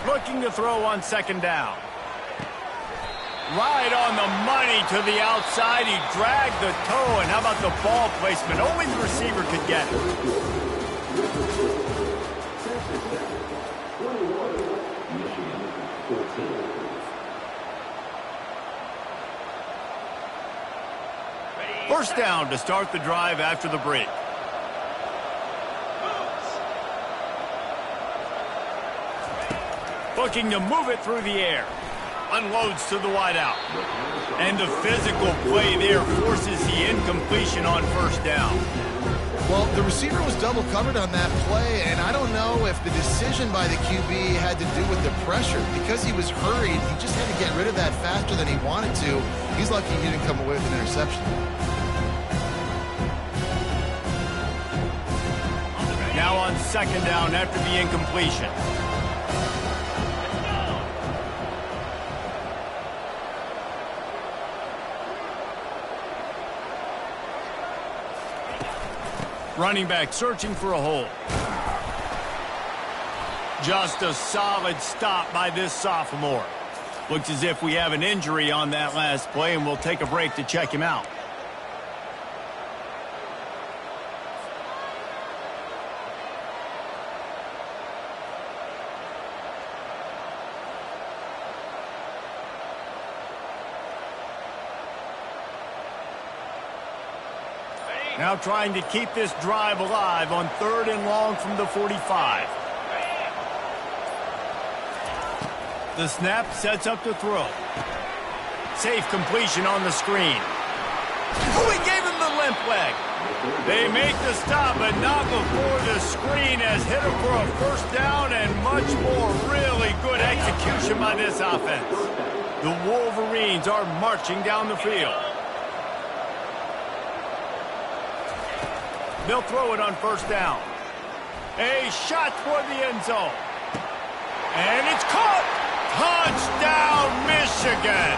Looking to throw on 2nd down. Right on the money to the outside. He dragged the toe, and how about the ball placement? Only the receiver could get it. First down to start the drive after the break. Looking to move it through the air. Unloads to the wideout. And the physical play there forces the incompletion on first down. Well, the receiver was double covered on that play, and I don't know if the decision by the QB had to do with the pressure. Because he was hurried, he just had to get rid of that faster than he wanted to. He's lucky he didn't come away with an interception. Now on second down after the incompletion. Running back searching for a hole. Just a solid stop by this sophomore. Looks as if we have an injury on that last play, and we'll take a break to check him out. Now trying to keep this drive alive on 3rd and long from the 45. The snap sets up the throw. Safe completion on the screen. Oh, he gave him the limp leg. They make the stop, but not before the screen has hit him for a first down and much more. Really good execution by this offense. The Wolverines are marching down the field. They'll throw it on first down. A shot toward the end zone. And it's caught. Touchdown, Michigan.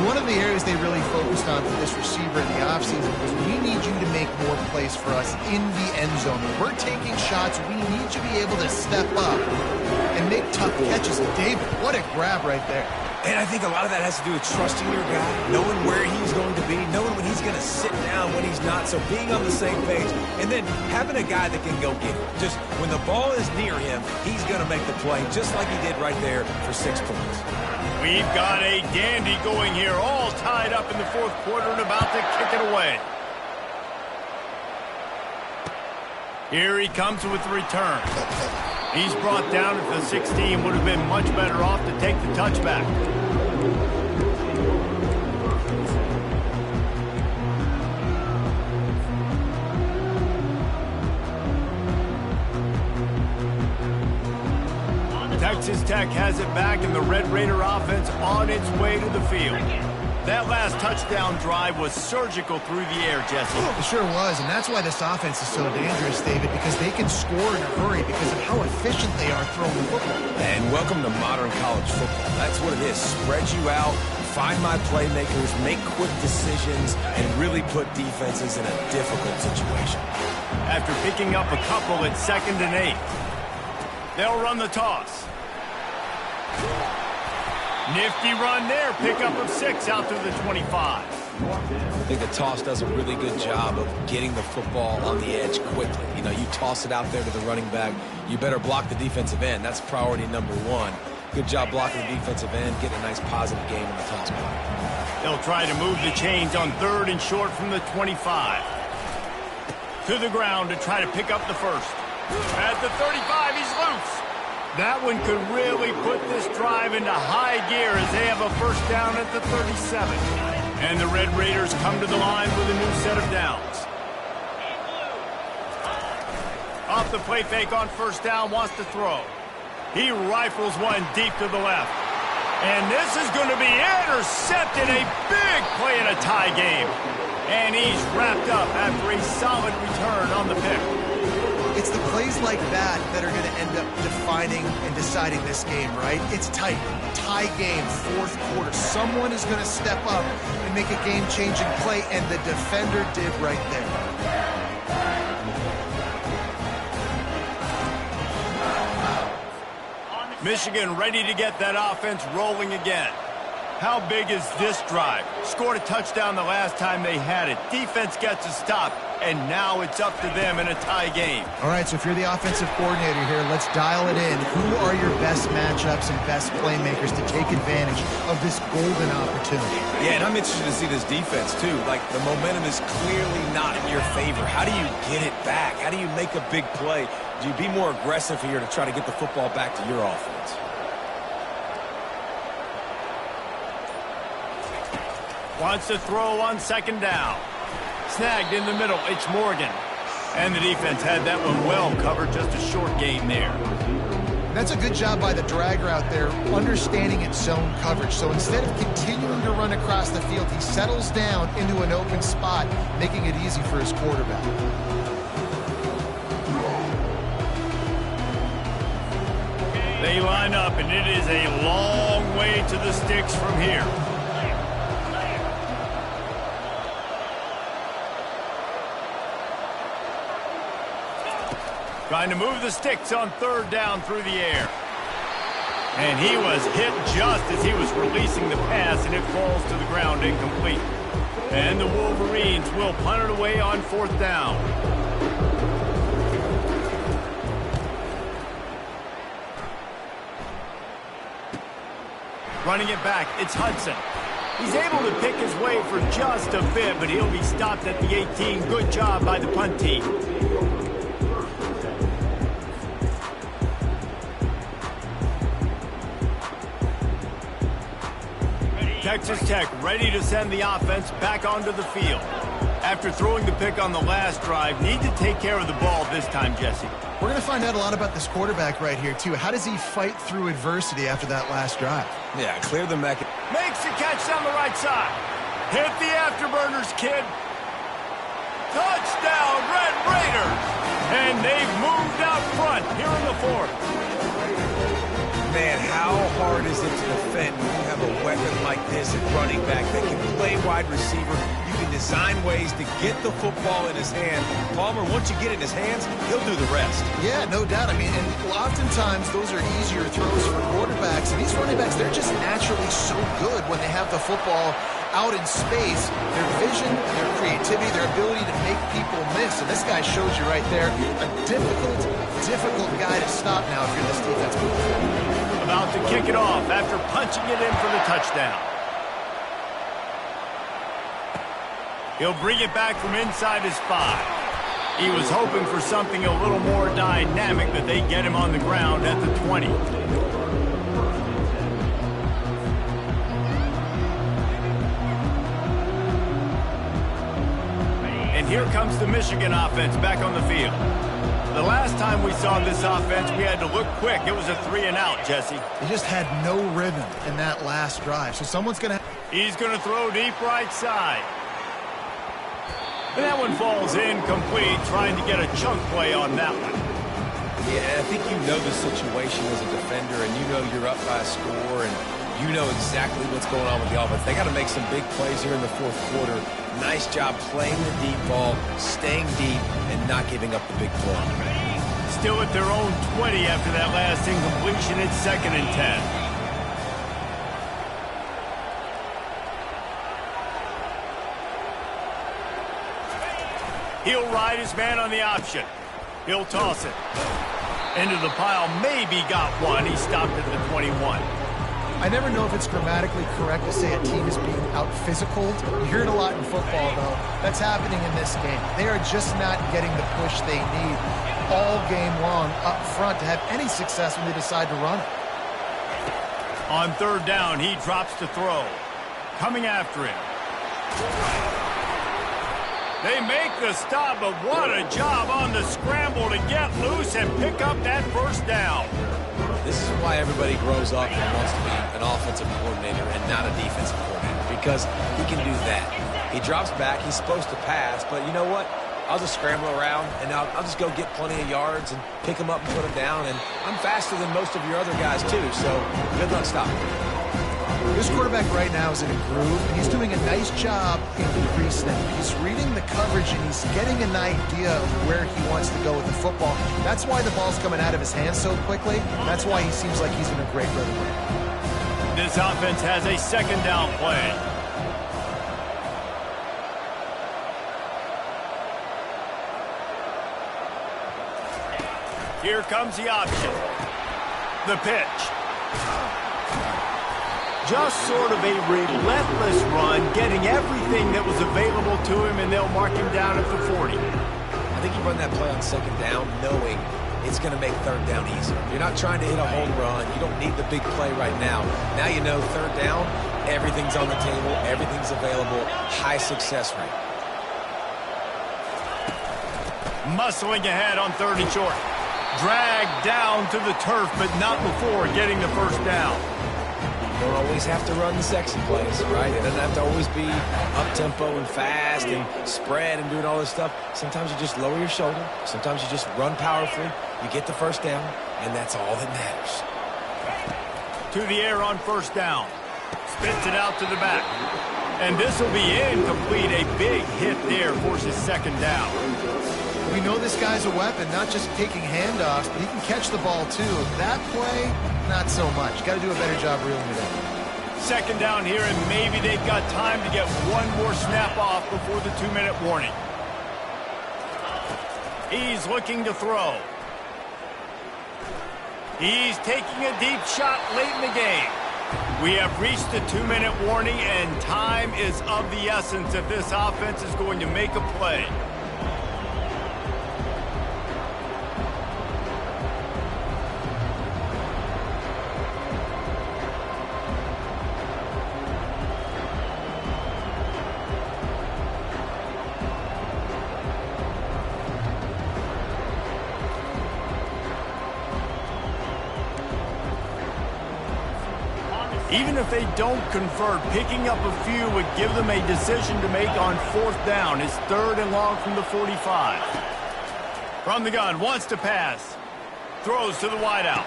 One of the areas they really focused on for this receiver in the offseason was we need you to make more plays for us in the end zone. When we're taking shots, we need you to be able to step up and make tough catches. And David, what a grab right there. And I think a lot of that has to do with trusting your guy, knowing where he's going to be, knowing when he's going to sit down, when he's not, so being on the same page, and then having a guy that can go get it. Just when the ball is near him, he's going to make the play, just like he did right there for 6 points. We've got a dandy going here, all tied up in the 4th quarter and about to kick it away. Here he comes with the return. He's brought down at the 16. Would have been much better off to take the touchback. Texas Tech has it back, and the Red Raider offense on its way to the field. That last touchdown drive was surgical through the air, Jesse. It sure was, and that's why this offense is so dangerous, David, because they can score in a hurry because of how efficient they are throwing the football. And welcome to modern college football. That's what it is. Spread you out, find my playmakers, make quick decisions, and really put defenses in a difficult situation. After picking up a couple at 2nd and 8, they'll run the toss. Nifty run there, pickup of 6 out to the 25. I think the toss does a really good job of getting the football on the edge quickly. You know, you toss it out there to the running back, you better block the defensive end. That's priority number 1. Good job blocking the defensive end, getting a nice positive game in the toss play. They'll try to move the chains on 3rd and short from the 25. To the ground to try to pick up the first. At the 35, he's loose. That one could really put this drive into high gear as they have a first down at the 37. And the Red Raiders come to the line with a new set of downs. Off the play fake on first down, wants to throw. He rifles one deep to the left. And this is going to be intercepted. A big play in a tie game. And he's wrapped up after a solid return on the pick. It's the plays like that that are going to end up defining and deciding this game, right? It's tight. Tie game, 4th quarter. Someone is going to step up and make a game-changing play, and the defender did right there. Michigan ready to get that offense rolling again. How big is this drive? Scored a touchdown the last time they had it. Defense gets a stop, and now it's up to them in a tie game. All right, so if you're the offensive coordinator here, let's dial it in. Who are your best matchups and best playmakers to take advantage of this golden opportunity? Yeah, and I'm interested to see this defense, too. Like, the momentum is clearly not in your favor. How do you get it back? How do you make a big play? Do you be more aggressive here to try to get the football back to your offense? Wants to throw on second down. Snagged in the middle. It's Morgan. And the defense had that one well covered. Just a short gain there. That's a good job by the dragger out there, understanding its zone coverage. So instead of continuing to run across the field, he settles down into an open spot, making it easy for his quarterback. They line up, and it is a long way to the sticks from here. Trying to move the sticks on third down through the air. And he was hit just as he was releasing the pass, and it falls to the ground incomplete. And the Wolverines will punt it away on fourth down. Running it back, it's Hudson. He's able to pick his way for just a bit, but he'll be stopped at the 18. Good job by the punt team. Texas Tech ready to send the offense back onto the field. After throwing the pick on the last drive, need to take care of the ball this time, Jesse. We're going to find out a lot about this quarterback right here, too. How does he fight through adversity after that last drive? Yeah, clear the mecha. Makes the catch down the right side. Hit the afterburners, kid. Touchdown, Red Raiders. And they've moved out front here in the fourth. Man, how hard is it to defend when you have a weapon like this at running back that can play wide receiver? You can design ways to get the football in his hand. Palmer, once you get it in his hands, he'll do the rest. Yeah, no doubt. I mean, and oftentimes those are easier throws for quarterbacks. And these running backs, they're just naturally so good when they have the football out in space. Their vision, their creativity, their ability to make people miss. And this guy shows you right there a difficult guy to stop now if you're this defense. About to kick it off after punching it in for the touchdown. He'll bring it back from inside his 5. He was hoping for something a little more dynamic, but they get him on the ground at the 20. And here comes the Michigan offense back on the field. The last time we saw this offense, we had to look quick. It was a 3-and-out, Jesse. He just had no rhythm in that last drive. So someone's going to... He's going to throw deep right side. And that one falls incomplete, trying to get a chunk play on that one. Yeah, I think you know the situation as a defender, and you know you're up by a score, and you know exactly what's going on with the offense. They got to make some big plays here in the fourth quarter. Nice job playing the deep ball, staying deep, and not giving up the big play. Still at their own 20 after that last incompletion. It's 2nd and 10. He'll ride his man on the option. He'll toss it. Into the pile. Maybe got one. He stopped at the 21. I never know if it's grammatically correct to say a team is being out-physicaled. You hear it a lot in football, though. That's happening in this game. They are just not getting the push they need all game long up front to have any success when they decide to run it. On third down, he drops to throw. Coming after him. They make the stop, but what a job on the scramble to get loose and pick up that first down. This is why everybody grows up and wants to be an offensive coordinator and not a defensive coordinator, because he can do that. He drops back. He's supposed to pass, but you know what? I'll just scramble around, and I'll just go get plenty of yards and pick them up and put them down, and I'm faster than most of your other guys, too, so good luck stopping me. This quarterback right now is in a groove, and he's doing a nice job in the pre-snap. He's reading the coverage, and he's getting an idea of where he wants to go with the football. That's why the ball's coming out of his hands so quickly. That's why he seems like he's in a great rhythm. This offense has a second down play. Here comes the option. The pitch. Just sort of a relentless run, getting everything that was available to him, and they'll mark him down at the 40. I think you run that play on second down knowing it's going to make third down easier. You're not trying to hit a home run. You don't need the big play right now. Now you know third down, everything's on the table, everything's available, high success rate. Muscling ahead on third and short. Dragged down to the turf, but not before getting the first down. You don't always have to run the sexy plays, right? It doesn't have to always be up-tempo and fast and spread and doing all this stuff. Sometimes you just lower your shoulder. Sometimes you just run powerfully. You get the first down, and that's all that matters. To the air on first down. Spits it out to the back. And this will be incomplete. A big hit there forces second down. We know this guy's a weapon, not just taking handoffs, but he can catch the ball too. That play, not so much. Got to do a better job reeling it in. Second down here, and maybe they've got time to get one more snap off before the 2-minute warning. He's looking to throw. He's taking a deep shot late in the game. We have reached the 2-minute warning, and time is of the essence if this offense is going to make a play. Even if they don't convert, picking up a few would give them a decision to make on fourth down. It's third and long from the 45. From the gun, wants to pass. Throws to the wideout.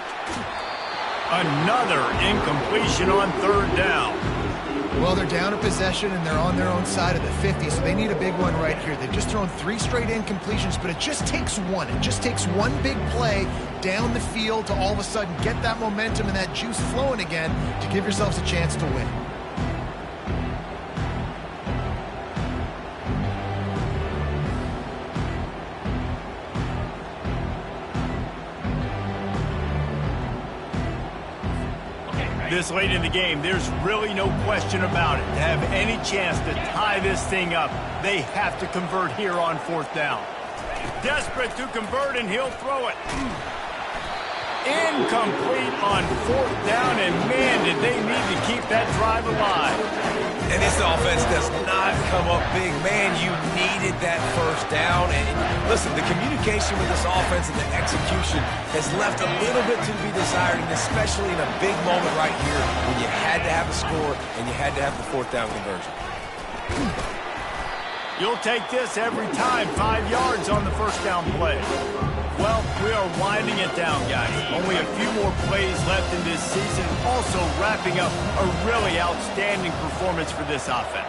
Another incompletion on third down. Well, they're down a possession, and they're on their own side of the 50, so they need a big one right here. They've just thrown 3 straight incompletions, but it just takes one. It just takes one big play down the field to all of a sudden get that momentum and that juice flowing again to give yourselves a chance to win. This late in the game, there's really no question about it. To have any chance to tie this thing up, they have to convert here on fourth down. Desperate to convert, and he'll throw it. Incomplete on fourth down, and man, did they need to keep that drive alive. And this offense does not come up big. Man, you needed that first down. And listen, the communication with this offense and the execution has left a little bit to be desired, and especially in a big moment right here when you had to have a score and you had to have the fourth down conversion. You'll take this every time. 5 yards on the first down play. Well, we are winding it down, guys. Only a few more plays left in this season. Also wrapping up a really outstanding performance for this offense.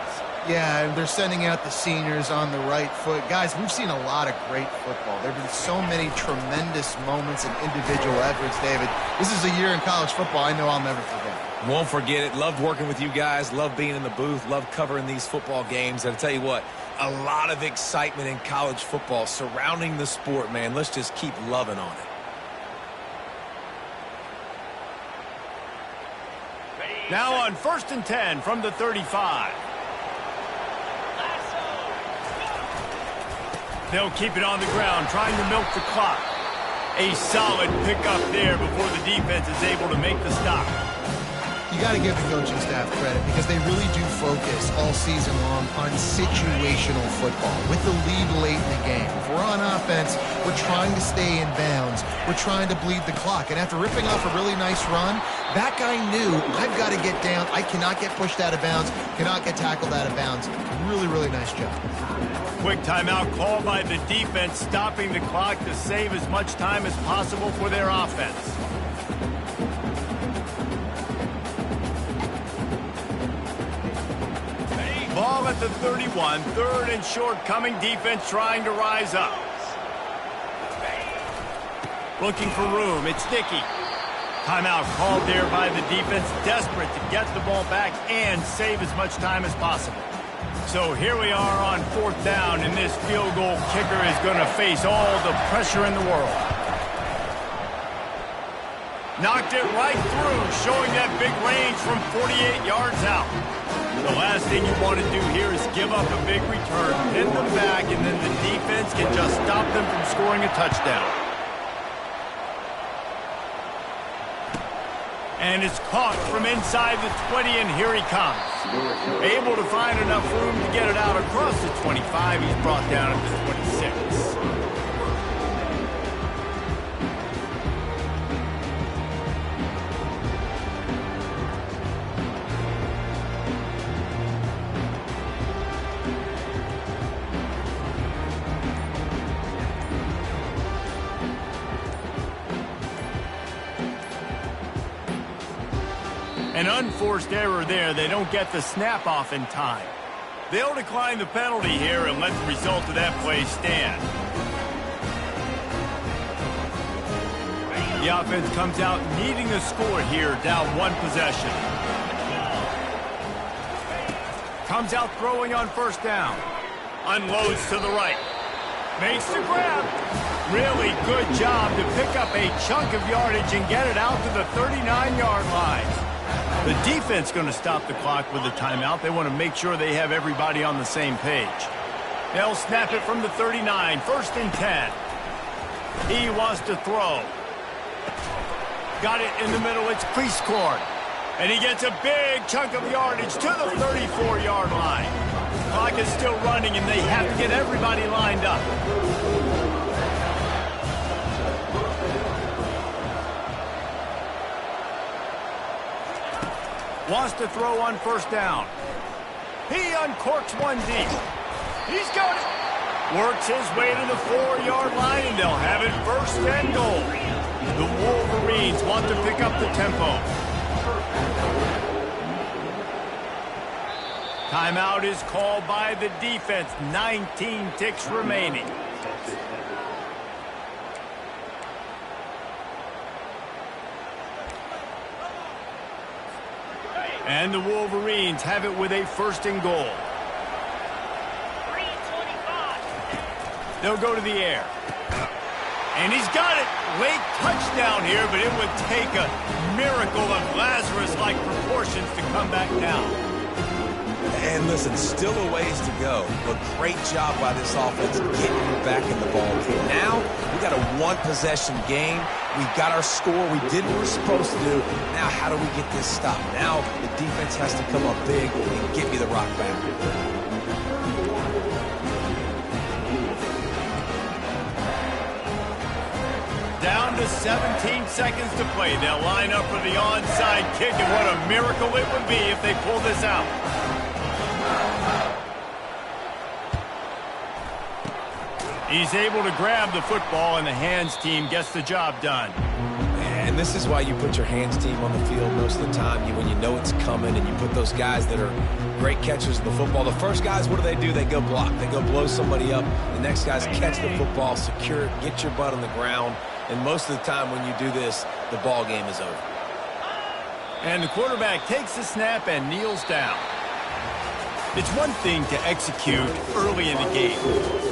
Yeah, and they're sending out the seniors on the right foot. Guys, we've seen a lot of great football. There have been so many tremendous moments and individual efforts, David. This is a year in college football I know I'll never forget. Won't forget it. Loved working with you guys. Loved being in the booth. Loved covering these football games. And I'll tell you what, a lot of excitement in college football surrounding the sport, man. Let's just keep loving on it. Now on 1st and 10 from the 35. They'll keep it on the ground, trying to milk the clock. A solid pickup there before the defense is able to make the stop. You got to give the coaching staff credit because they really do focus all season long on situational football with the lead late in the game. If we're on offense, we're trying to stay in bounds. We're trying to bleed the clock. And after ripping off a really nice run, that guy knew, I've got to get down. I cannot get pushed out of bounds, cannot get tackled out of bounds. Really, really nice job. Quick timeout called by the defense, stopping the clock to save as much time as possible for their offense. Ball at the 31, 3rd and short coming, defense trying to rise up. Looking for room, it's Dickey. Timeout called there by the defense, desperate to get the ball back and save as much time as possible. So here we are on 4th down, and this field goal kicker is going to face all the pressure in the world. Knocked it right through, showing that big range from 48 yards out. The last thing you want to do here is give up a big return, pin them back, and then the defense can just stop them from scoring a touchdown. And it's caught from inside the 20, and here he comes. Able to find enough room to get it out across the 25. He's brought down at the 26. An unforced error there. They don't get the snap off in time. They'll decline the penalty here and let the result of that play stand. The offense comes out needing a score here, down 1 possession. Comes out throwing on 1st down. Unloads to the right. Makes the grab. Really good job to pick up a chunk of yardage and get it out to the 39-yard line. The defense going to stop the clock with a timeout. They want to make sure they have everybody on the same page. They'll snap it from the 39, 1st and 10. He wants to throw. Got it in the middle. It's Priestcorn. And he gets a big chunk of yardage to the 34-yard line. Clock is still running, and they have to get everybody lined up. Wants to throw on 1st down. He uncorks one deep. He's got it. Works his way to the 4-yard line, and they'll have it 1st and goal. The Wolverines want to pick up the tempo. Timeout is called by the defense. 19 ticks remaining. And the Wolverines have it with a 1st and goal. They'll go to the air. And he's got it. Late touchdown here, but it would take a miracle of Lazarus-like proportions to come back down. And listen, still a ways to go, but great job by this offense getting back in the ball game. Now, we got a 1-possession game. We got our score. We did what we're supposed to do. Now, how do we get this stopped? Now, the defense has to come up big and get me the rock back. Down to 17 seconds to play. They'll line up for the onside kick, and what a miracle it would be if they pull this out. He's able to grab the football, and the hands team gets the job done. And this is why you put your hands team on the field most of the time. When you know it's coming, and you put those guys that are great catchers of the football. The first guys, what do? They go block. They go blow somebody up. The next guys catch the football, secure it, get your butt on the ground. And most of the time when you do this, the ball game is over. And the quarterback takes the snap and kneels down. It's one thing to execute early in the game.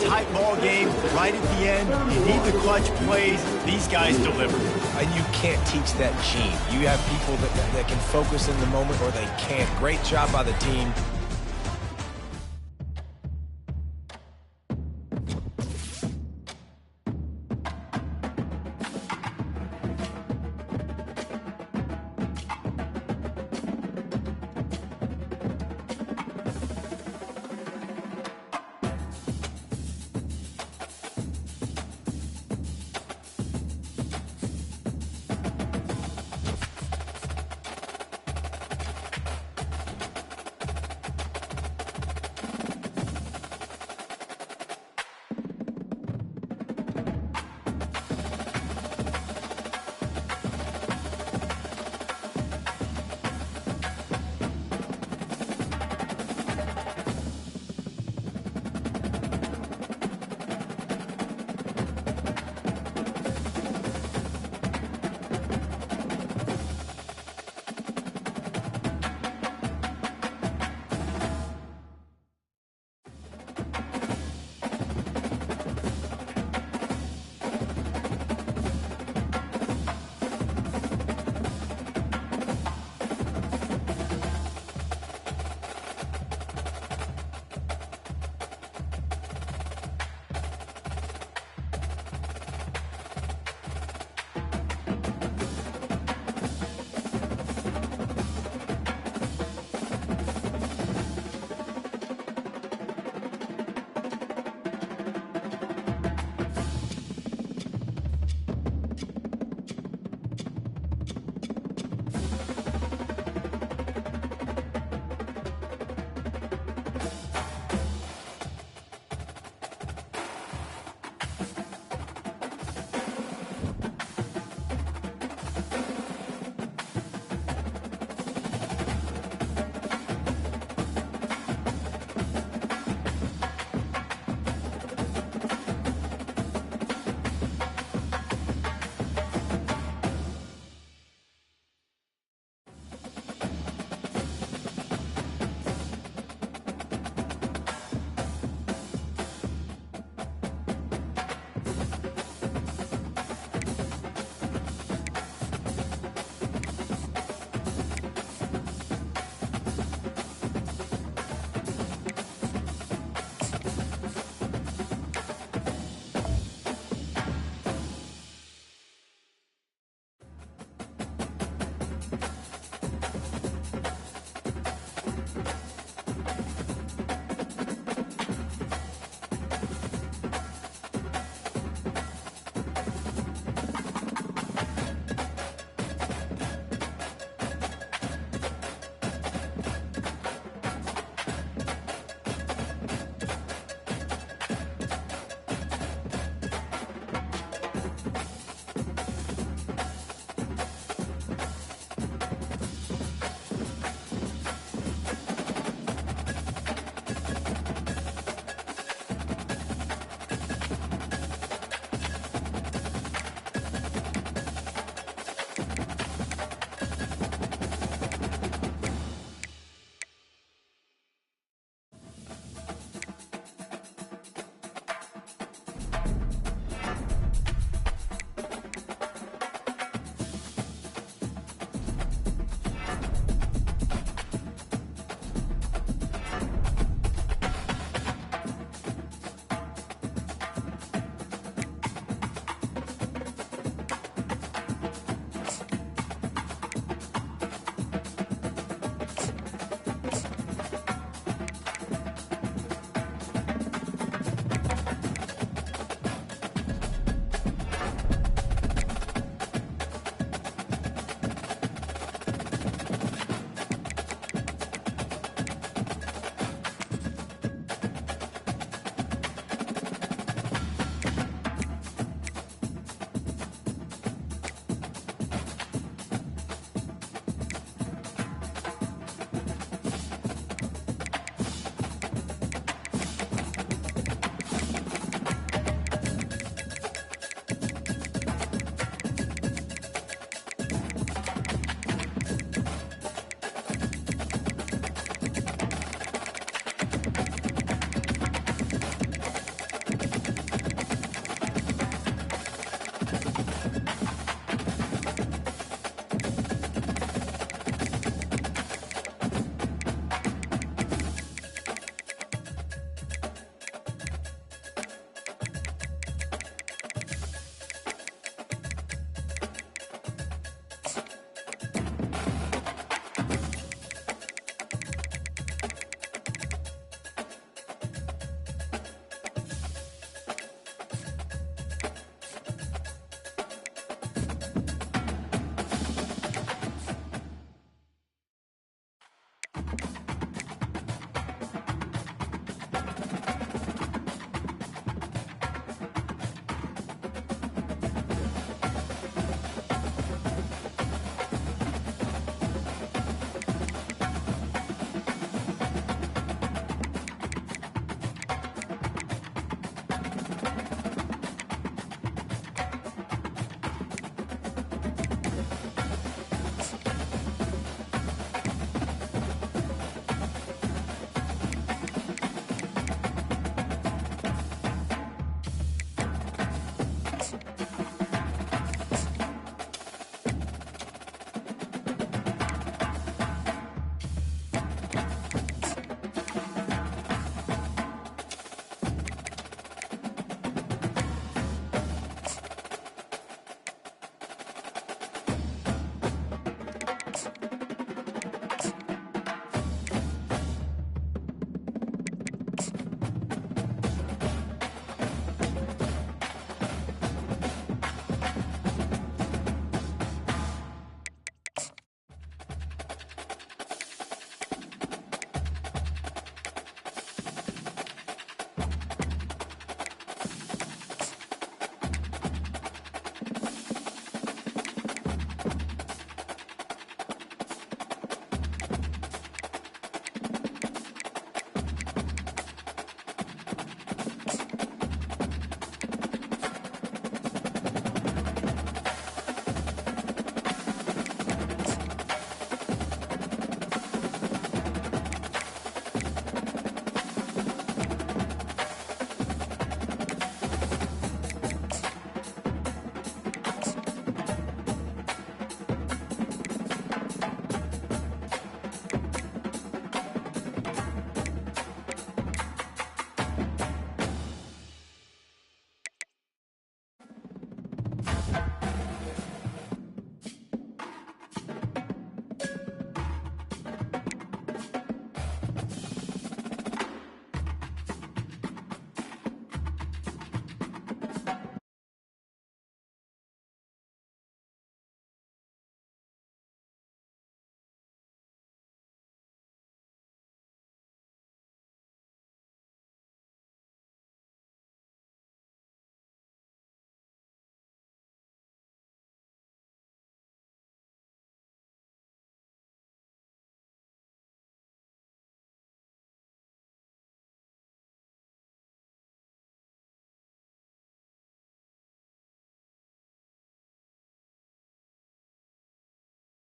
Tight ball game, right at the end, you need the clutch plays. These guys deliver. And you can't teach that gene. You have people that can focus in the moment, or they can't. Great job by the team